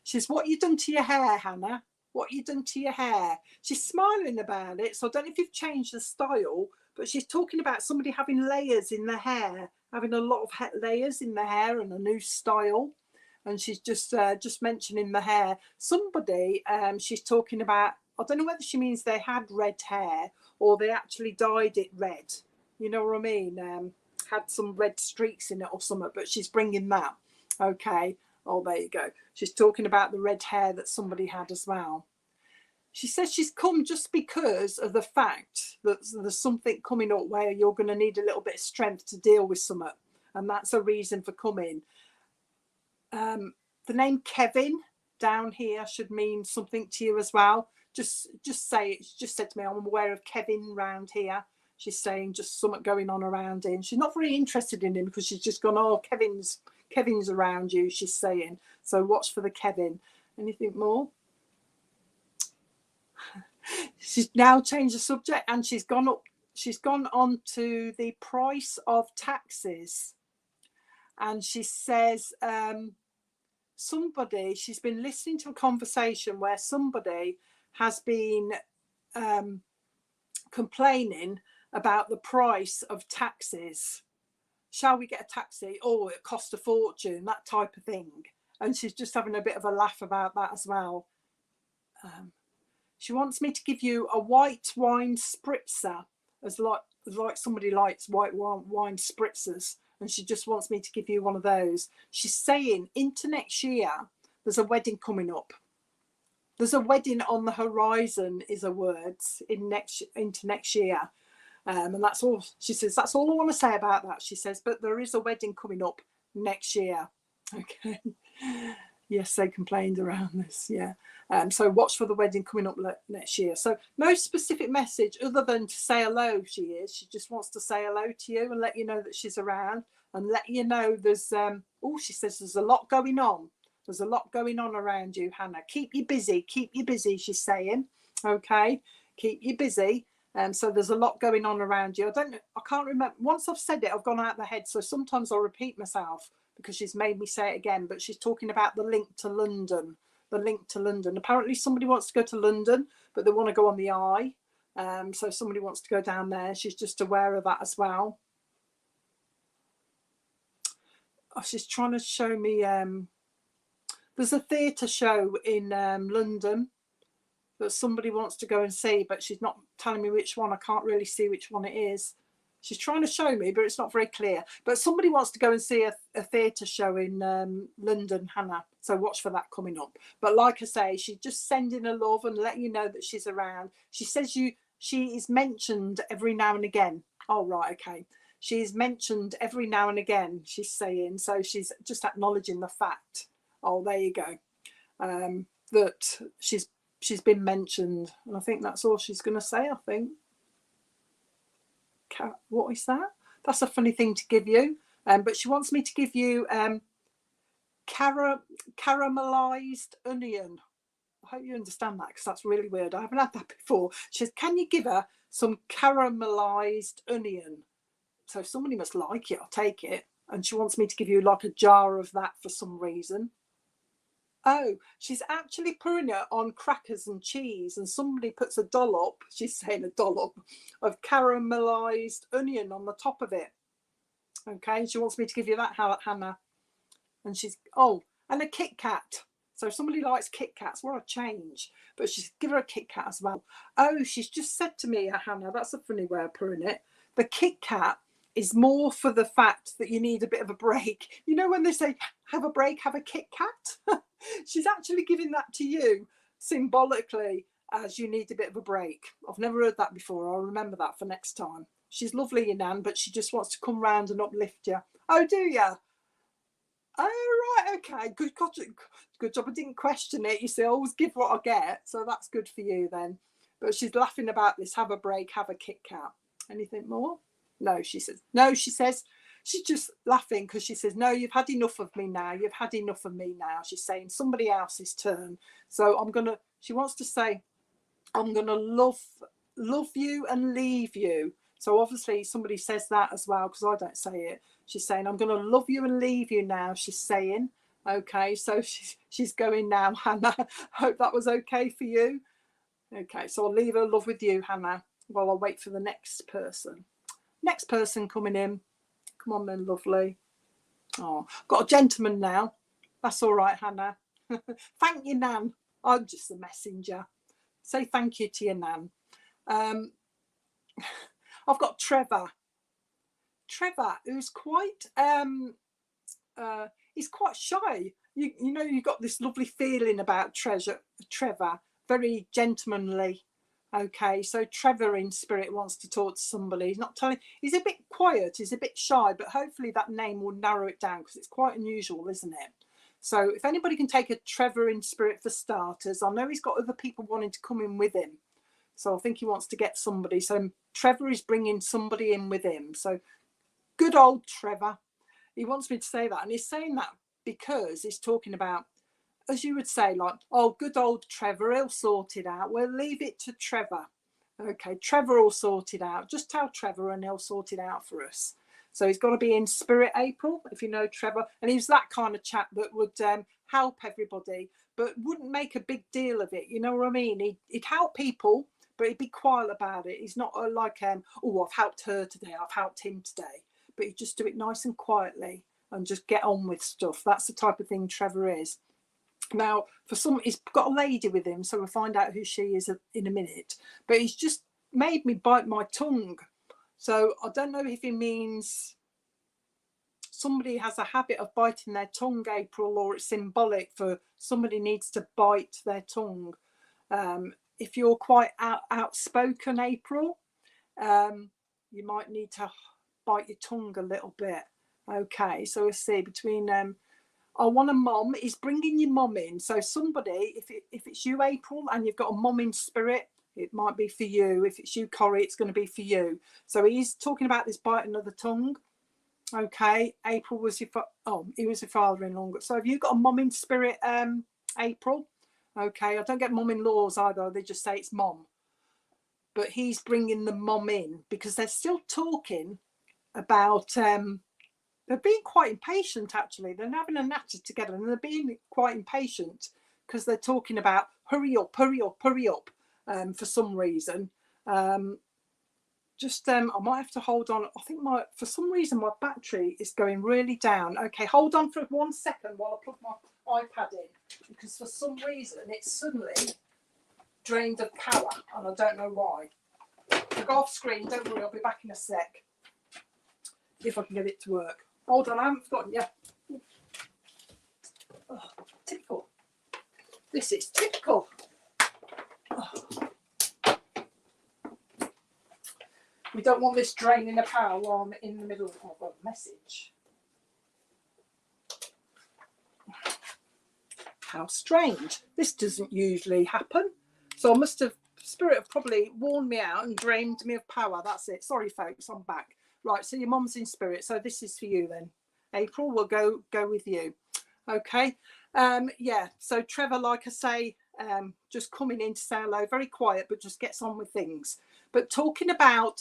She's, what you done to your hair, Hannah? What you done to your hair? She's smiling about it, so I don't know if you've changed the style, but she's talking about somebody having layers in their hair, having a lot of layers in their hair and a new style. And she's just mentioning the hair. Somebody, she's talking about, I don't know whether she means they had red hair or they actually dyed it red. You know what I mean? Had some red streaks in it or something, but she's bringing that. Okay. Oh, there you go. She's talking about the red hair that somebody had as well. She says she's come just because of the fact that there's something coming up where you're going to need a little bit of strength to deal with something. And that's a reason for coming. The name Kevin down here should mean something to you as well. Just say it. She just said to me, I'm aware of Kevin around here. She's saying just something going on around him. She's not very interested in him because she's just gone, oh, Kevin's around you, she's saying. So watch for the Kevin. Anything more? She's now changed the subject and she's gone on to the price of taxes. And she says she's been listening to a conversation where somebody has been complaining about the price of taxes. Shall we get a taxi? Oh, it costs a fortune, that type of thing. And she's just having a bit of a laugh about that as well. She wants me to give you a white wine spritzer, as like somebody likes white wine spritzers, and she just wants me to give you one of those. She's saying into next year, there's a wedding coming up. There's a wedding on the horizon, is her words, into next year. And that's all. She says, that's all I want to say about that. She says, but there is a wedding coming up next year. Okay. Yes, they complained around this. Yeah. So watch for the wedding coming up next year. So no specific message other than to say hello. She just wants to say hello to you and let you know that she's around and let you know there's, she says there's a lot going on. There's a lot going on around you, Hannah. Keep you busy, she's saying. Okay. Keep you busy. So there's a lot going on around you. I can't remember. Once I've said it, I've gone out of the head. So sometimes I'll repeat myself because she's made me say it again. But she's talking about the link to London. The link to London. Apparently somebody wants to go to London, but they want to go on the eye. So somebody wants to go down there. She's just aware of that as well. Oh, she's trying to show me. There's a theatre show in London that somebody wants to go and see, but she's not telling me which one. I can't really see which one it is. She's trying to show me, but it's not very clear. But somebody wants to go and see a theatre show in London, Hannah. So watch for that coming up. But like I say, she's just sending her love and letting you know that she's around. She says she is mentioned every now and again. Oh, right, okay. She is mentioned every now and again, she's saying. So she's just acknowledging the fact. Oh, there you go. That she's been mentioned. And I think that's all she's going to say, I think. What is that? That's a funny thing to give you. But she wants me to give you caramelized onion. I hope you understand that because that's really weird. I haven't had that before. She says, can you give her some caramelized onion? So somebody must like it. I'll take it. And she wants me to give you like a jar of that for some reason. Oh, she's actually putting it on crackers and cheese, and somebody puts a dollop, she's saying a dollop, of caramelized onion on the top of it. Okay, she wants me to give you that, Hannah. And and a Kit Kat. So if somebody likes Kit Kats, what a change. But she's give her a Kit Kat as well. Oh, she's just said to me, Hannah, that's a funny way of putting it. The Kit Kat is more for the fact that you need a bit of a break. You know when they say, have a break, have a Kit Kat? She's actually giving that to you symbolically as you need a bit of a break. I've never heard that before. I'll remember that for next time. She's lovely, your Nan, but she just wants to come round and uplift you. Oh, do you? Oh, right, okay. Good job I didn't question it. You see, I always give what I get, so that's good for you then. But she's laughing about this. Have a break, have a Kit Kat. Anything more? No, she says. No, she says. She's just laughing because she says, no, you've had enough of me now. You've had enough of me now. She's saying somebody else's turn. So she wants to say, I'm going to love you and leave you. So obviously somebody says that as well, because I don't say it. She's saying, I'm going to love you and leave you now, she's saying. Okay, so she's going now, Hannah. Hope that was okay for you. Okay, so I'll leave her love with you, Hannah, while I wait for the next person. Next person coming in. Come on then, lovely. Oh, got a gentleman now. That's all right, Hannah. Thank you, Nan. I'm just a messenger. Say thank you to your Nan. I've got Trevor. Trevor, who's quite he's quite shy. You know, you've got this lovely feeling about Trevor, very gentlemanly. Okay, so Trevor in spirit wants to talk to somebody. He's a bit quiet, he's a bit shy, but hopefully that name will narrow it down because it's quite unusual, isn't it? So if anybody can take a Trevor in spirit for starters, I know he's got other people wanting to come in with him. So I think he wants to get somebody. So Trevor is bringing somebody in with him. So good old Trevor. He wants me to say that. And he's saying that because he's talking about, as you would say, like, oh, good old Trevor, he'll sort it out. We'll leave it to Trevor. Okay, Trevor will sort it out. Just tell Trevor and he'll sort it out for us. So he's got to be in spirit, April, if you know Trevor. And he's that kind of chap that would help everybody, but wouldn't make a big deal of it. You know what I mean? He'd help people, but he'd be quiet about it. He's not like, oh, I've helped her today, I've helped him today. But he'd just do it nice and quietly and just get on with stuff. That's the type of thing Trevor is. Now, he's got a lady with him, so we'll find out who she is in a minute. But he's just made me bite my tongue. So I don't know if he means somebody has a habit of biting their tongue, April, or it's symbolic for somebody needs to bite their tongue. If you're quite outspoken, April, you might need to bite your tongue a little bit. Okay, so we'll see between I want a mom. He's bringing your mom in. So somebody, if it's you, April, and you've got a mom in spirit, it might be for you. If it's you, Corrie, it's going to be for you. So he's talking about this biting of the tongue. Okay, April was he was your father-in-law. So have you got a mom in spirit, April? Okay, I don't get mom-in-laws either. They just say it's mom. But he's bringing the mom in because they're still talking about they're being quite impatient, actually. They're having a natter together and they're being quite impatient because they're talking about hurry up, hurry up, hurry up for some reason. I might have to hold on. I think for some reason my battery is going really down. Okay, hold on for 1 second while I plug my iPad in because for some reason it's suddenly drained of power and I don't know why. I'll go off screen, don't worry, I'll be back in a sec if I can get it to work. Hold on, I haven't forgotten yet. Oh, typical. This is typical. Oh. We don't want this draining the power while I'm in the middle of a message. How strange. This doesn't usually happen. So Spirit have probably warned me out and drained me of power. That's it. Sorry, folks, I'm back. Right, so your mum's in spirit. So this is for you then. April, we'll go with you. Okay. Yeah, so Trevor, like I say, just coming in to say hello, very quiet, but just gets on with things. But talking about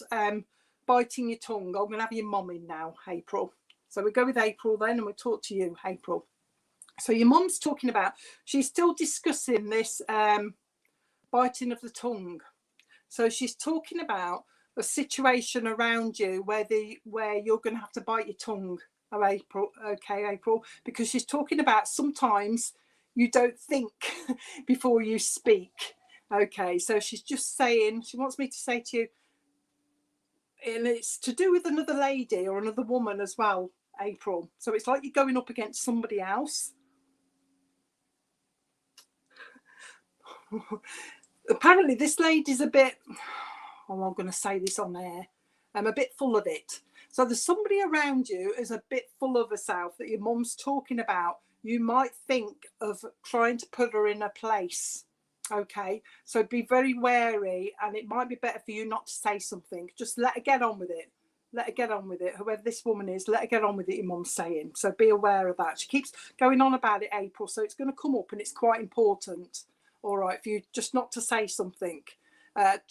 biting your tongue, I'm going to have your mum in now, April. So we go with April then and we'll talk to you, April. So your mum's talking about, she's still discussing this biting of the tongue. So she's talking about a situation around you where you're going to have to bite your tongue. Oh, April. Okay, April. Because she's talking about sometimes you don't think before you speak. Okay, so she's just saying, she wants me to say to you, and it's to do with another lady or another woman as well, April. So it's like you're going up against somebody else. Apparently this lady's a bit, I'm going to say this on air, I'm a bit full of it. So there's somebody around you who's a bit full of herself that your mum's talking about. You might think of trying to put her in a place. Okay, so be very wary, and it might be better for you not to say something. Just let her get on with it. Let her get on with it. Whoever this woman is, let her get on with it, your mum's saying. So be aware of that. She keeps going on about it, April, so it's going to come up, and it's quite important, all right, for you just not to say something.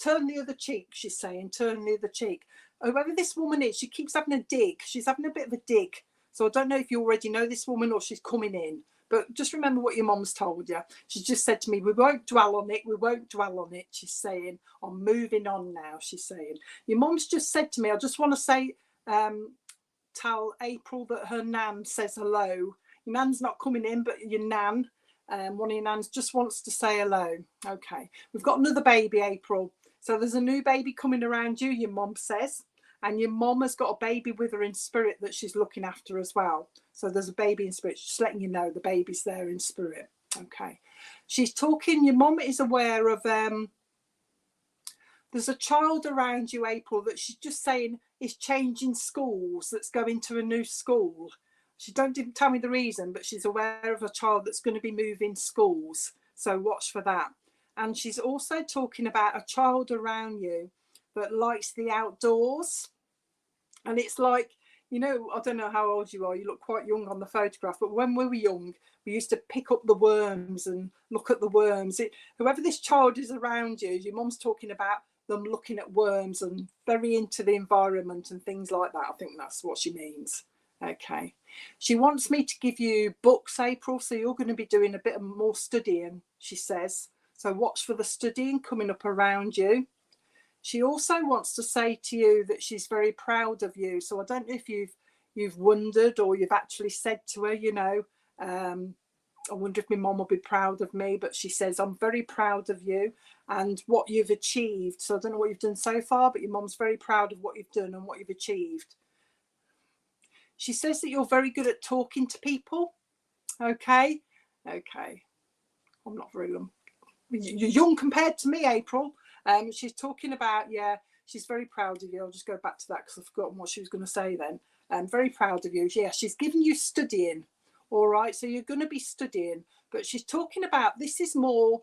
Turn the other cheek, she's saying. Turn the other cheek. Whoever this woman is, she keeps having a dig. She's having a bit of a dig. So I don't know if you already know this woman or she's coming in. But just remember what your mum's told you. She just said to me, we won't dwell on it. We won't dwell on it. She's saying, I'm moving on now, she's saying. Your mum's just said to me, I just want to say, tell April that her nan says hello. Your nan's not coming in, but your nan, one of your nans just wants to say hello. Okay. We've got another baby, April. So there's a new baby coming around you, your mum says. And your mum has got a baby with her in spirit that she's looking after as well. So there's a baby in spirit, just letting you know the baby's there in spirit. Okay. She's talking, your mum is aware of, there's a child around you, April, that she's just saying is changing schools, that's going to a new school. She didn't tell me the reason, but she's aware of a child that's going to be moving schools. So watch for that. And she's also talking about a child around you that likes the outdoors. And it's like, you know, I don't know how old you are. You look quite young on the photograph. But when we were young, we used to pick up the worms and look at the worms. Whoever this child is around you, your mum's talking about them looking at worms and very into the environment and things like that. I think that's what she means. Okay. She wants me to give you books, April. So you're going to be doing a bit more studying, she says. So watch for the studying coming up around you. She also wants to say to you that she's very proud of you. So I don't know if you've wondered or you've actually said to her, you know, I wonder if my mum will be proud of me, but she says, I'm very proud of you and what you've achieved. So I don't know what you've done so far, but your mum's very proud of what you've done and what you've achieved. She says that you're very good at talking to people. Okay. Okay. I'm not very young. You're young compared to me, April. She's talking about, yeah, she's very proud of you. I'll just go back to that because I've forgotten what she was going to say then. Very proud of you. Yeah, she's giving you studying. All right, so you're going to be studying. But she's talking about, this is more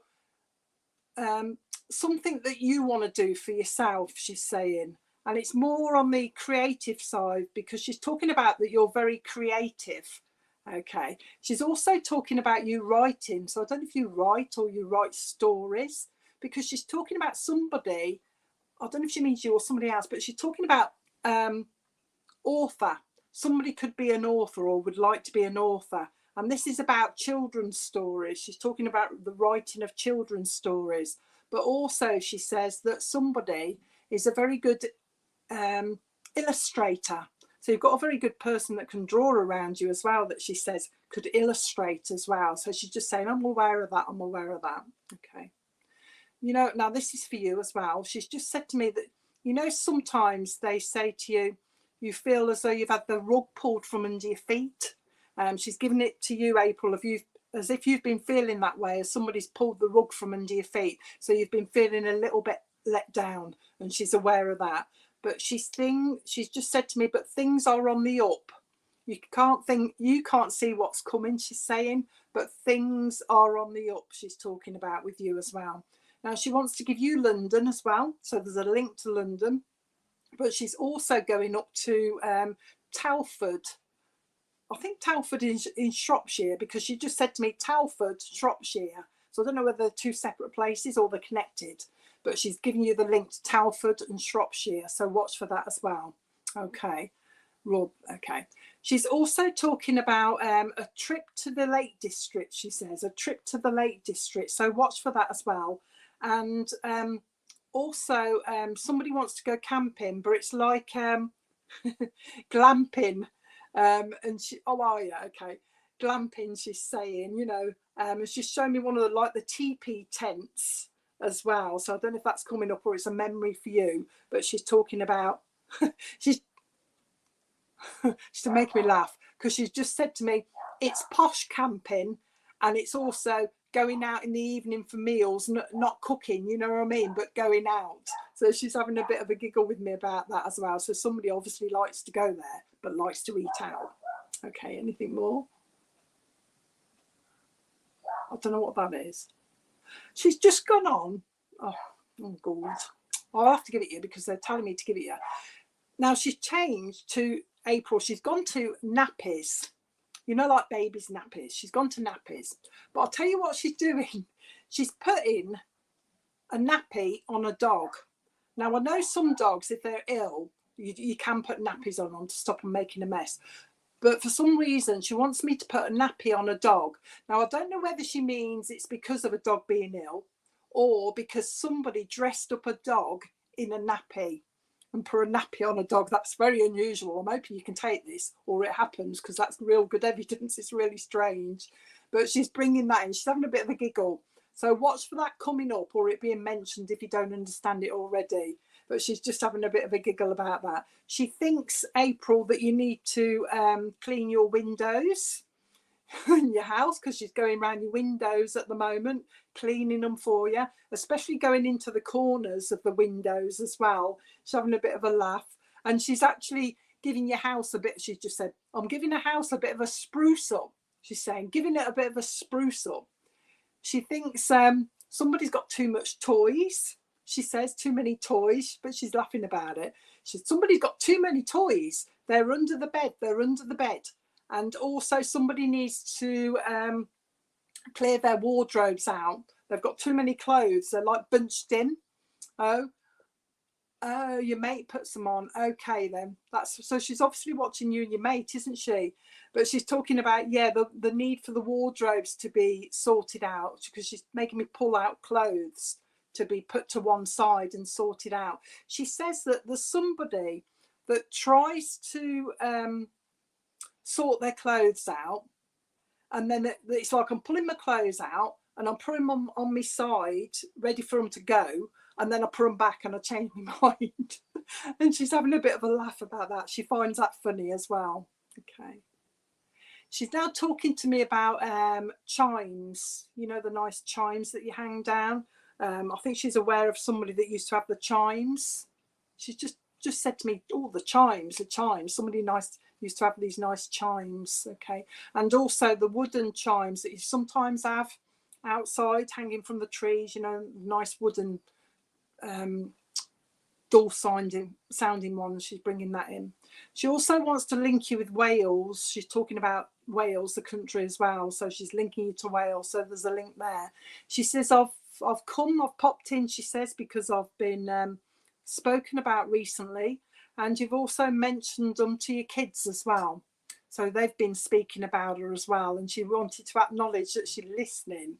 something that you want to do for yourself, she's saying. And it's more on the creative side because she's talking about that you're very creative. Okay. She's also talking about you writing. So I don't know if you write or you write stories, because she's talking about somebody, I don't know if she means you or somebody else, but she's talking about author. Somebody could be an author or would like to be an author. And this is about children's stories. She's talking about the writing of children's stories. But also she says that somebody is a very good illustrator. So you've got a very good person that can draw around you as well, that she says could illustrate as well. So she's just saying, I'm aware of that. I'm aware of that. Okay. You know, now this is for you as well. She's just said to me that, you know, sometimes they say to you, you feel as though you've had the rug pulled from under your feet. She's given it to you, April, as if you've been feeling that way, as somebody's pulled the rug from under your feet. So you've been feeling a little bit let down, and she's aware of that. But she's just said to me, but things are on the up. You can't see what's coming, she's saying, but things are on the up, she's talking about with you as well. Now, she wants to give you London as well. So there's a link to London. But she's also going up to Telford. I think Telford is in Shropshire, because she just said to me, Telford, Shropshire. So I don't know whether they're two separate places or they're connected. But she's giving you the link to Telford and Shropshire. So watch for that as well. Okay. Rob, okay. She's also talking about a trip to the Lake District, she says. A trip to the Lake District. So watch for that as well. And also somebody wants to go camping, but it's like glamping. And she, oh, are you? Okay. Glamping, she's saying, you know, and she's showing me one of the teepee tents as well. So I don't know if that's coming up or it's a memory for you, but she's talking about, she's to make me laugh, because she's just said to me, it's posh camping, and it's also going out in the evening for meals, not cooking, you know what I mean, but going out. So she's having a bit of a giggle with me about that as well. So somebody obviously likes to go there, but likes to eat out. Okay, anything more? I don't know what that is. She's just gone on. Oh God. I'll have to give it you because they're telling me to give it you. Now she's changed to April. She's gone to nappies. You know, like babies' nappies. She's gone to nappies. But I'll tell you what she's doing. She's putting a nappy on a dog. Now, I know some dogs, if they're ill, you can put nappies on them to stop them making a mess. But for some reason, she wants me to put a nappy on a dog. Now, I don't know whether she means it's because of a dog being ill or because somebody dressed up a dog in a nappy and put a nappy on a dog. That's very unusual. I'm hoping you can take this or it happens because that's real good evidence. It's really strange. But she's bringing that in. She's having a bit of a giggle. So watch for that coming up or it being mentioned if you don't understand it already. But she's just having a bit of a giggle about that. She thinks, April, that you need to clean your windows in your house because she's going around your windows at the moment, cleaning them for you, especially going into the corners of the windows as well. She's having a bit of a laugh. And she's actually giving your house a bit, she just said, I'm giving a house a bit of a spruce up. She's saying, giving it a bit of a spruce up. She thinks somebody's got too much toys. She says too many toys, but she's laughing about it. She said, somebody's got too many toys. They're under the bed. They're under the bed. And also somebody needs to clear their wardrobes out. They've got too many clothes. They're like bunched in. Oh, your mate puts them on. Okay, then. So she's obviously watching you and your mate, isn't she? But she's talking about, the need for the wardrobes to be sorted out because she's making me pull out clothes to be put to one side and sorted out. She says that there's somebody that tries to sort their clothes out, and then it's like I'm pulling my clothes out and I'm putting them on my side ready for them to go, and then I put them back and I change my mind. And she's having a bit of a laugh about that. She finds that funny as well. Okay. She's now talking to me about chimes, you know, the nice chimes that you hang down. I think she's aware of somebody that used to have the chimes. She's just said to me, the chimes. Somebody nice used to have these nice chimes, okay? And also the wooden chimes that you sometimes have outside hanging from the trees, you know, nice wooden dull sounding ones. She's bringing that in. She also wants to link you with Wales. She's talking about Wales, the country as well. So she's linking you to Wales. So there's a link there. She says, I've popped in, she says, because I've been spoken about recently. And you've also mentioned them to your kids as well. So they've been speaking about her as well. And she wanted to acknowledge that she's listening.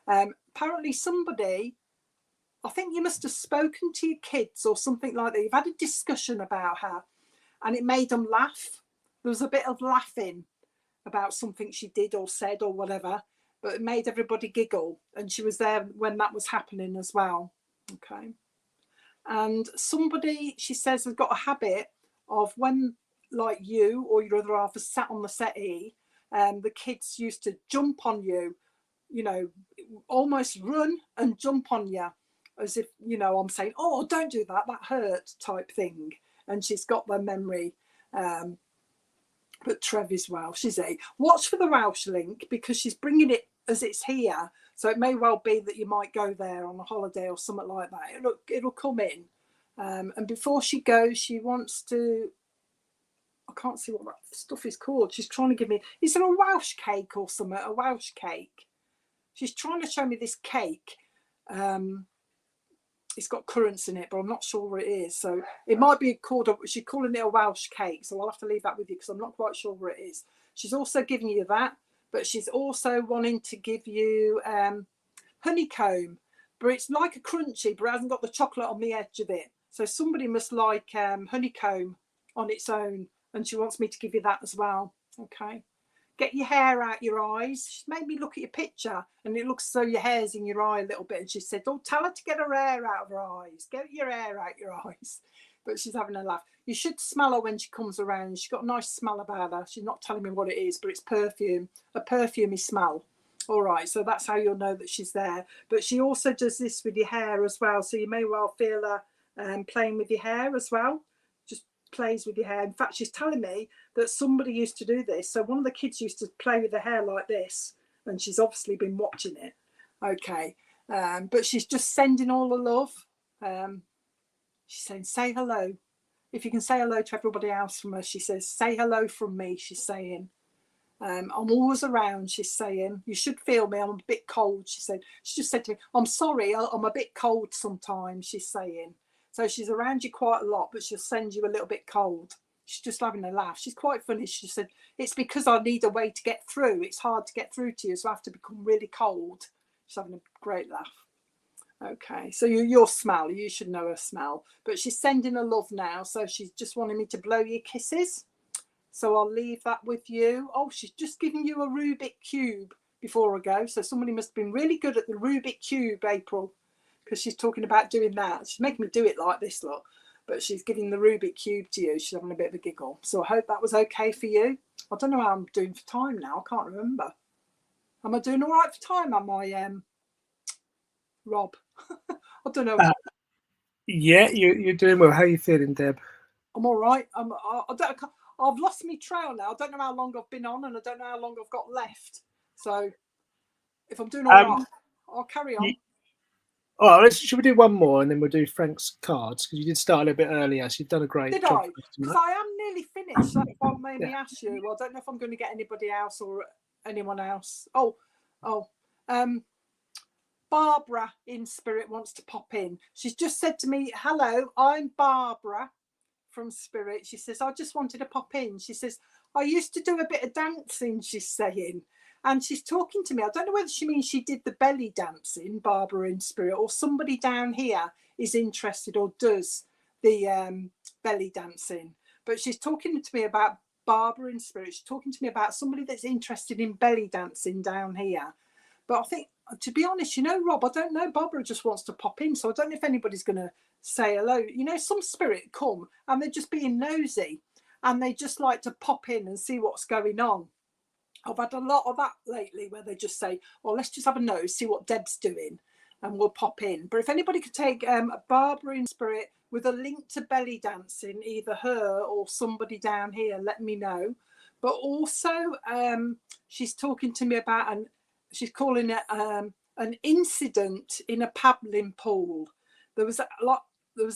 Apparently somebody, I think you must have spoken to your kids or something like that. You've had a discussion about her and it made them laugh. There was a bit of laughing about something she did or said or whatever, but it made everybody giggle. And she was there when that was happening as well. Okay. And somebody, she says, has got a habit of when, like you or your other half, is sat on the settee, the kids used to jump on you, you know, almost run and jump on you, as if, you know, I'm saying, oh, don't do that, that hurt type thing. And she's got the memory. But Trev is Welsh, she's watch for the Welsh link because she's bringing it as it's here. So it may well be that you might go there on a holiday or something like that. It'll come in. And before she goes, she wants to, I can't see what that stuff is called. She's trying to give me, is there a Welsh cake or something? A Welsh cake. She's trying to show me this cake. It's got currants in it, but I'm not sure what it is. So it might be called, she's calling it a Welsh cake. So I'll have to leave that with you because I'm not quite sure what it is. She's also giving you that, but she's also wanting to give you honeycomb, but it's like a crunchy, but it hasn't got the chocolate on the edge of it. So somebody must like honeycomb on its own, and she wants me to give you that as well. Okay. Get your hair out your eyes. She made me look at your picture and it looks as though your hair's in your eye a little bit. And she said, oh, tell her to get her hair out of her eyes. Get your hair out your eyes. But she's having a laugh. You should smell her when she comes around. She's got a nice smell about her. She's not telling me what it is, but it's perfume. A perfumey smell. All right, so that's how you'll know that she's there. But she also does this with your hair as well. So you may well feel her playing with your hair as well. Just plays with your hair. In fact, she's telling me that somebody used to do this. So one of the kids used to play with their hair like this, and she's obviously been watching it. Okay. But she's just sending all the love. She's saying, say hello. If you can say hello to everybody else from her, she says, say hello from me, she's saying. I'm always around, she's saying. You should feel me, I'm a bit cold, she said. She just said to me, I'm sorry, I'm a bit cold sometimes, she's saying. So she's around you quite a lot, but she'll send you a little bit cold. She's just having a laugh. She's quite funny. She said, it's because I need a way to get through. It's hard to get through to you, so I have to become really cold. She's having a great laugh. Okay, so your smell, you should know her smell. But she's sending her love now, so she's just wanting me to blow you kisses. So I'll leave that with you. Oh, she's just giving you a Rubik Cube before I go. So somebody must have been really good at the Rubik Cube, April, because she's talking about doing that. She's making me do it like this, look. But she's giving the Rubik Cube to you. She's having a bit of a giggle. So I hope that was okay for you. I don't know how I'm doing for time now. I can't remember. Am I doing all right for time? Am I, Rob? I don't know. Yeah, you're doing well. How are you feeling, Deb? I'm all right. I've lost my trail now. I don't know how long I've been on, and I don't know how long I've got left. So if I'm doing all right, I'll carry on. All right, should we do one more and then we'll do Frank's cards? Because you did start a little bit earlier. So you've done a great job. Did I? Because I am nearly finished. That's what made me ask you. Well, I don't know if I'm going to get anybody else or anyone else. Barbara in Spirit wants to pop in. She's just said to me, hello, I'm Barbara from Spirit. She says, I just wanted to pop in. She says, I used to do a bit of dancing, she's saying. And she's talking to me. I don't know whether she means she did the belly dancing, Barbara in Spirit, or somebody down here is interested or does the belly dancing. But she's talking to me about Barbara in Spirit. She's talking to me about somebody that's interested in belly dancing down here. But I think, to be honest, Rob, I don't know. Barbara just wants to pop in. So I don't know if anybody's going to say hello. Some spirit come and they're just being nosy and they just like to pop in and see what's going on. I've had a lot of that lately where they just say, well, let's just have a nose, see what Deb's doing, and we'll pop in. But if anybody could take a Barbara in Spirit with a link to belly dancing, either her or somebody down here, let me know. But also, she's talking to me about, she's calling it an incident in a paddling pool. There was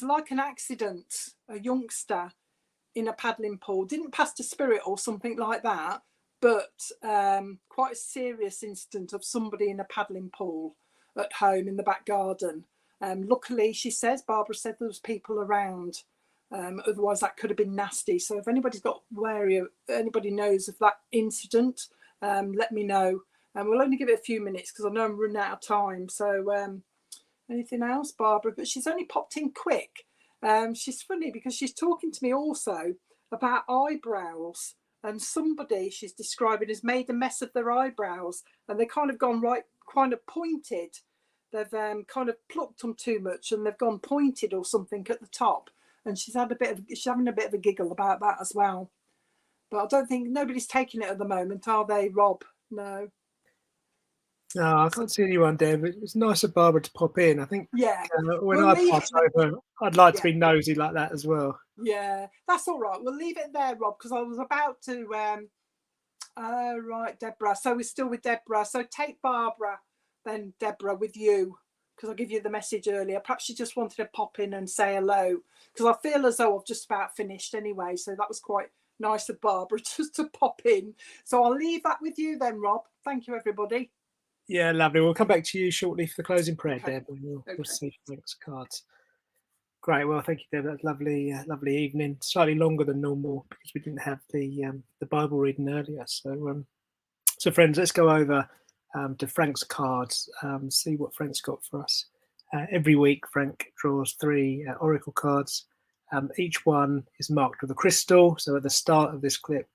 like an accident, a youngster in a paddling pool, didn't pass to Spirit or something like that, but quite a serious incident of somebody in a paddling pool at home in the back garden. Luckily, she says, Barbara said there was people around. Otherwise, that could have been nasty. So if anybody's got anybody knows of that incident, let me know. And we'll only give it a few minutes because I know I'm running out of time. So anything else, Barbara? But she's only popped in quick. She's funny because she's talking to me also about eyebrows. And somebody she's describing has made a mess of their eyebrows. And they've kind of gone kind of pointed. They've kind of plucked them too much and they've gone pointed or something at the top. And she's having a bit of a giggle about that as well. But I don't think nobody's taking it at the moment, are they, Rob? No. No, I can't see anyone there, but it's nice of Barbara to pop in. I think when I pass over, I'd like to be nosy like that as well. Yeah, that's all right. We'll leave it there, Rob, because I was about to... right, Deborah. So we're still with Deborah. So take Barbara, then Deborah, with you, because I'll give you the message earlier. Perhaps she just wanted to pop in and say hello, because I feel as though I've just about finished anyway. So that was quite nice of Barbara just to pop in. So I'll leave that with you then, Rob. Thank you, everybody. Yeah, lovely. We'll come back to you shortly for the closing prayer, Deb, and we'll see Frank's cards. Great. Well, thank you, Deb. That's lovely, lovely evening. Slightly longer than normal because we didn't have the Bible reading earlier. So friends, let's go over to Frank's cards. See what Frank's got for us. Every week, Frank draws 3 oracle cards. Each one is marked with a crystal. So at the start of this clip,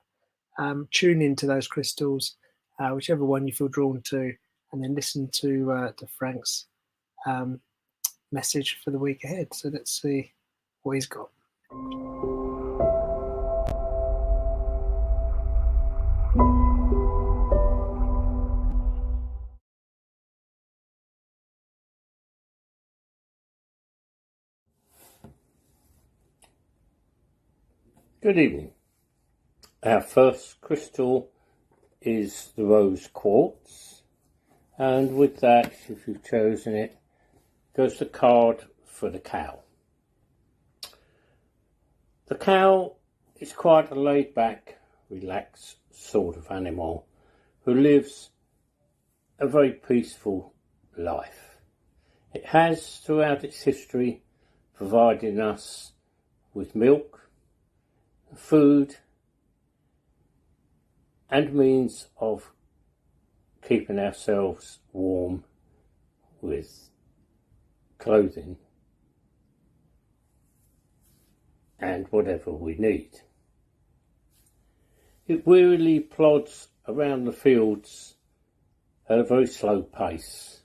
tune into those crystals, whichever one you feel drawn to, and then listen to Frank's message for the week ahead. So let's see what he's got. Good evening. Our first crystal is the rose quartz, and with that, if you've chosen it, goes the card for the cow. The cow is quite a laid-back, relaxed sort of animal who lives a very peaceful life. It has, throughout its history, provided us with milk, food, and means of keeping ourselves warm with clothing and whatever we need. It wearily plods around the fields at a very slow pace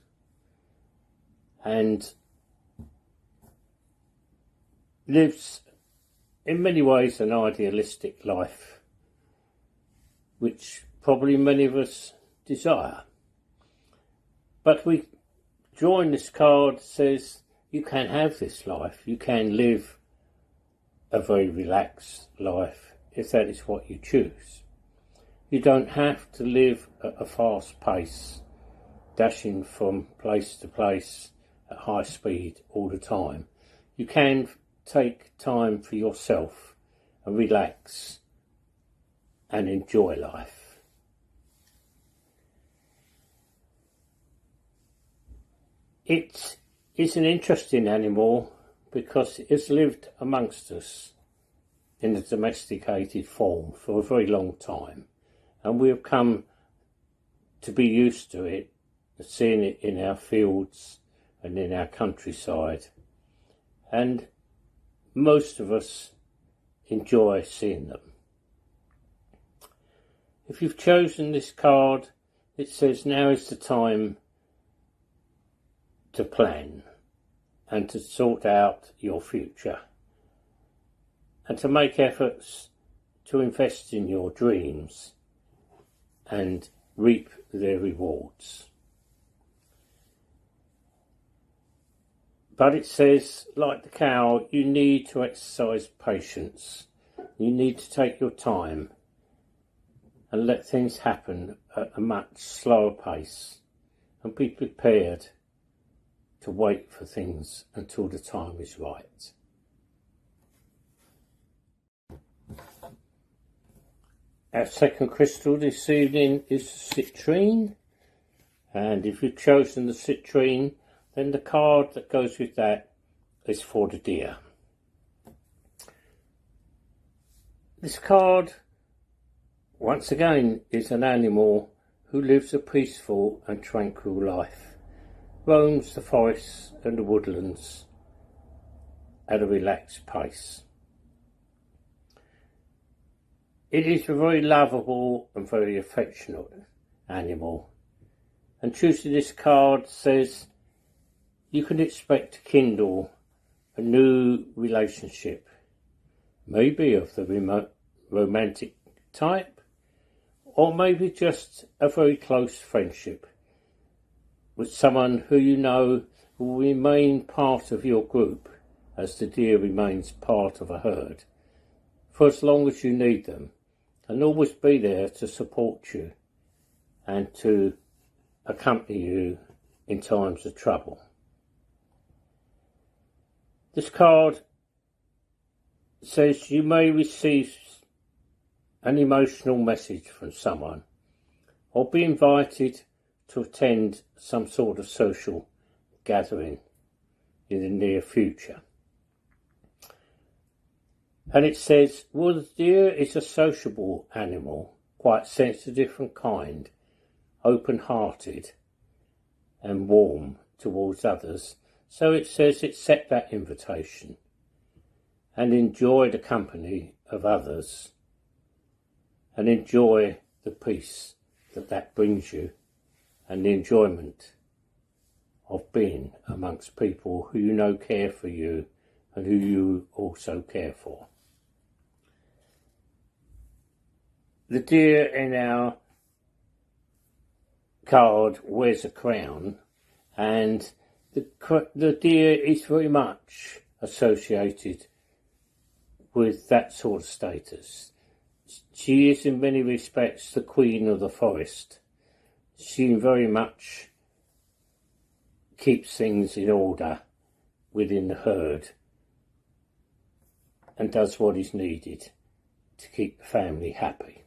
and lives in many ways an idealistic life, which probably many of us desire. But we drawing this card says you can have this life, you can live a very relaxed life if that is what you choose. You don't have to live at a fast pace, dashing from place to place at high speed all the time. You can take time for yourself and relax and enjoy life. It is an interesting animal because it has lived amongst us in a domesticated form for a very long time, and we have come to be used to it, seeing it in our fields and in our countryside, and most of us enjoy seeing them. If you've chosen this card, it says now is the time to plan and to sort out your future and to make efforts to invest in your dreams and reap their rewards. But it says, like the cow, you need to exercise patience. You need to take your time and let things happen at a much slower pace and be prepared to wait for things until the time is right. Our second crystal this evening is the citrine, and if you've chosen the citrine, then the card that goes with that is for the deer. This card, once again, is an animal who lives a peaceful and tranquil life, roams the forests and the woodlands at a relaxed pace. It is a very lovable and very affectionate animal, and choosing this card says you can expect to kindle a new relationship, maybe of the romantic type, or maybe just a very close friendship with someone who you know will remain part of your group as the deer remains part of a herd for as long as you need them, and always be there to support you and to accompany you in times of trouble. This card says you may receive an emotional message from someone or be invited to attend some sort of social gathering in the near future. And it says, well, the deer is a sociable animal, quite sensitive and kind, open-hearted and warm towards others. So it says accept that invitation and enjoy the company of others and enjoy the peace that brings you and the enjoyment of being amongst people who you know care for you and who you also care for. The deer in our card wears a crown, and the deer is very much associated with that sort of status. She is in many respects the queen of the forest. She very much keeps things in order within the herd and does what is needed to keep the family happy.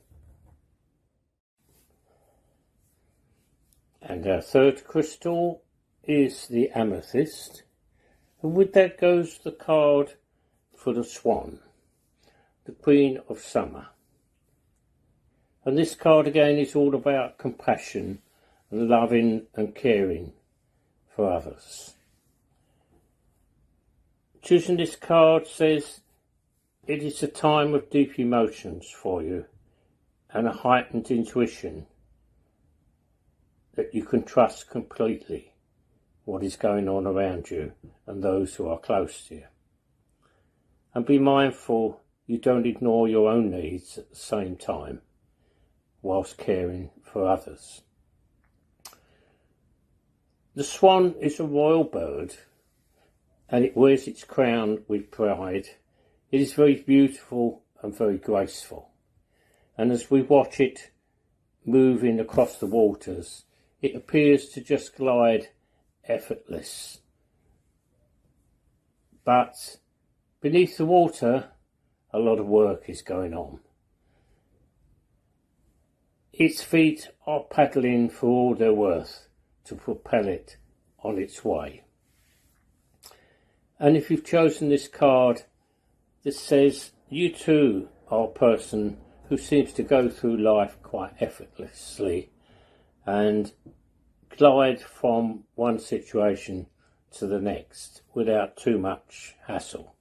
And our third crystal is the amethyst, and with that goes the card for the swan, the queen of summer. And this card again is all about compassion and loving and caring for others. Choosing this card says it is a time of deep emotions for you and a heightened intuition that you can trust completely what is going on around you and those who are close to you. And be mindful you don't ignore your own needs at the same time whilst caring for others. The swan is a royal bird and it wears its crown with pride. It is very beautiful and very graceful. And as we watch it moving across the waters, it appears to just glide effortless. But beneath the water, a lot of work is going on. Its feet are paddling for all they're worth to propel it on its way. And if you've chosen this card that says you too are a person who seems to go through life quite effortlessly and glide from one situation to the next without too much hassle.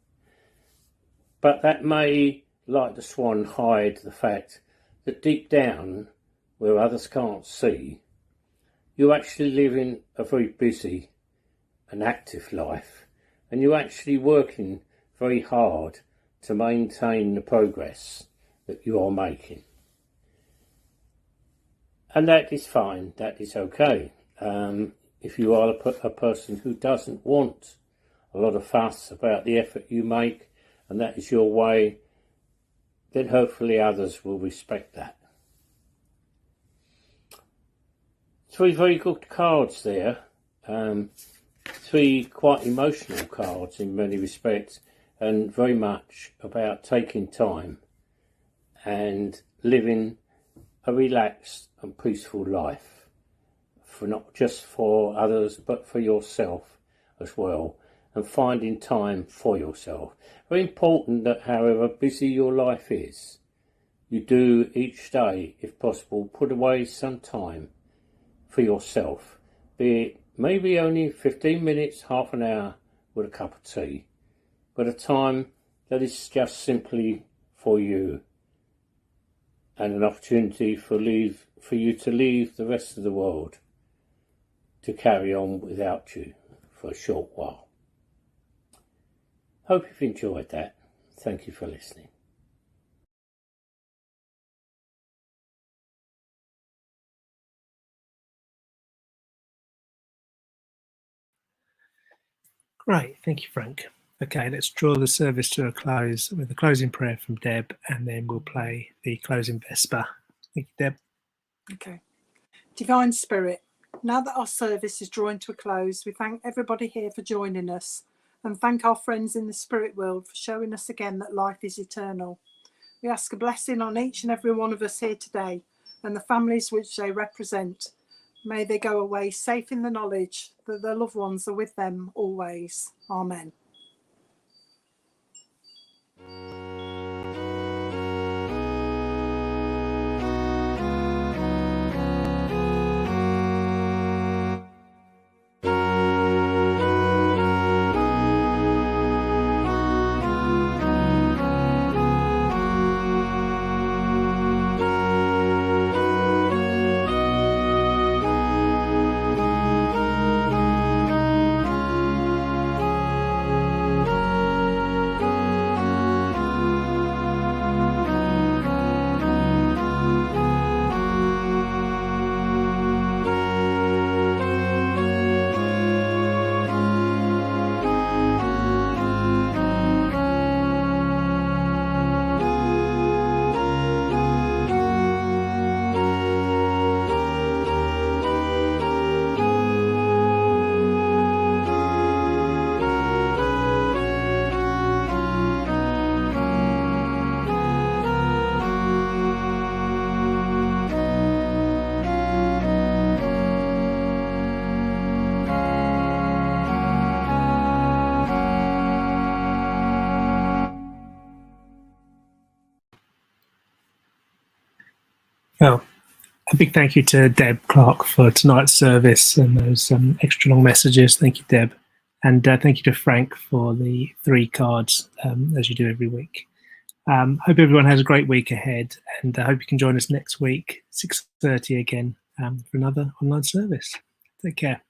But that may, like the swan, hide the fact that deep down, where others can't see, you're actually living a very busy and active life, and you're actually working very hard to maintain the progress that you are making. And that is fine, that is okay. If you are a person who doesn't want a lot of fuss about the effort you make, and that is your way, then hopefully others will respect that. Three very good cards there. Three quite emotional cards in many respects, and very much about taking time and living a relaxed and peaceful life, for not just for others but for yourself as well, and finding time for yourself. Very important that however busy your life is, you do each day, if possible, put away some time for yourself, be it maybe only 15 minutes, half an hour with a cup of tea, but a time that is just simply for you and an opportunity for you to leave the rest of the world to carry on without you for a short while. Hope you've enjoyed that. Thank you for listening. Great, thank you, Frank. Okay, let's draw the service to a close with a closing prayer from Deb, and then we'll play the closing Vesper. Thank you, Deb. Okay. Divine Spirit, now that our service is drawing to a close, we thank everybody here for joining us, and thank our friends in the spirit world for showing us again that life is eternal. We ask a blessing on each and every one of us here today and the families which they represent. May they go away safe in the knowledge that their loved ones are with them always. Amen. Well, a big thank you to Deb Clarke for tonight's service and those extra long messages. Thank you, Deb. And thank you to Frank for the 3 cards, as you do every week. Hope everyone has a great week ahead, and I hope you can join us next week, 6:30 again, for another online service. Take care.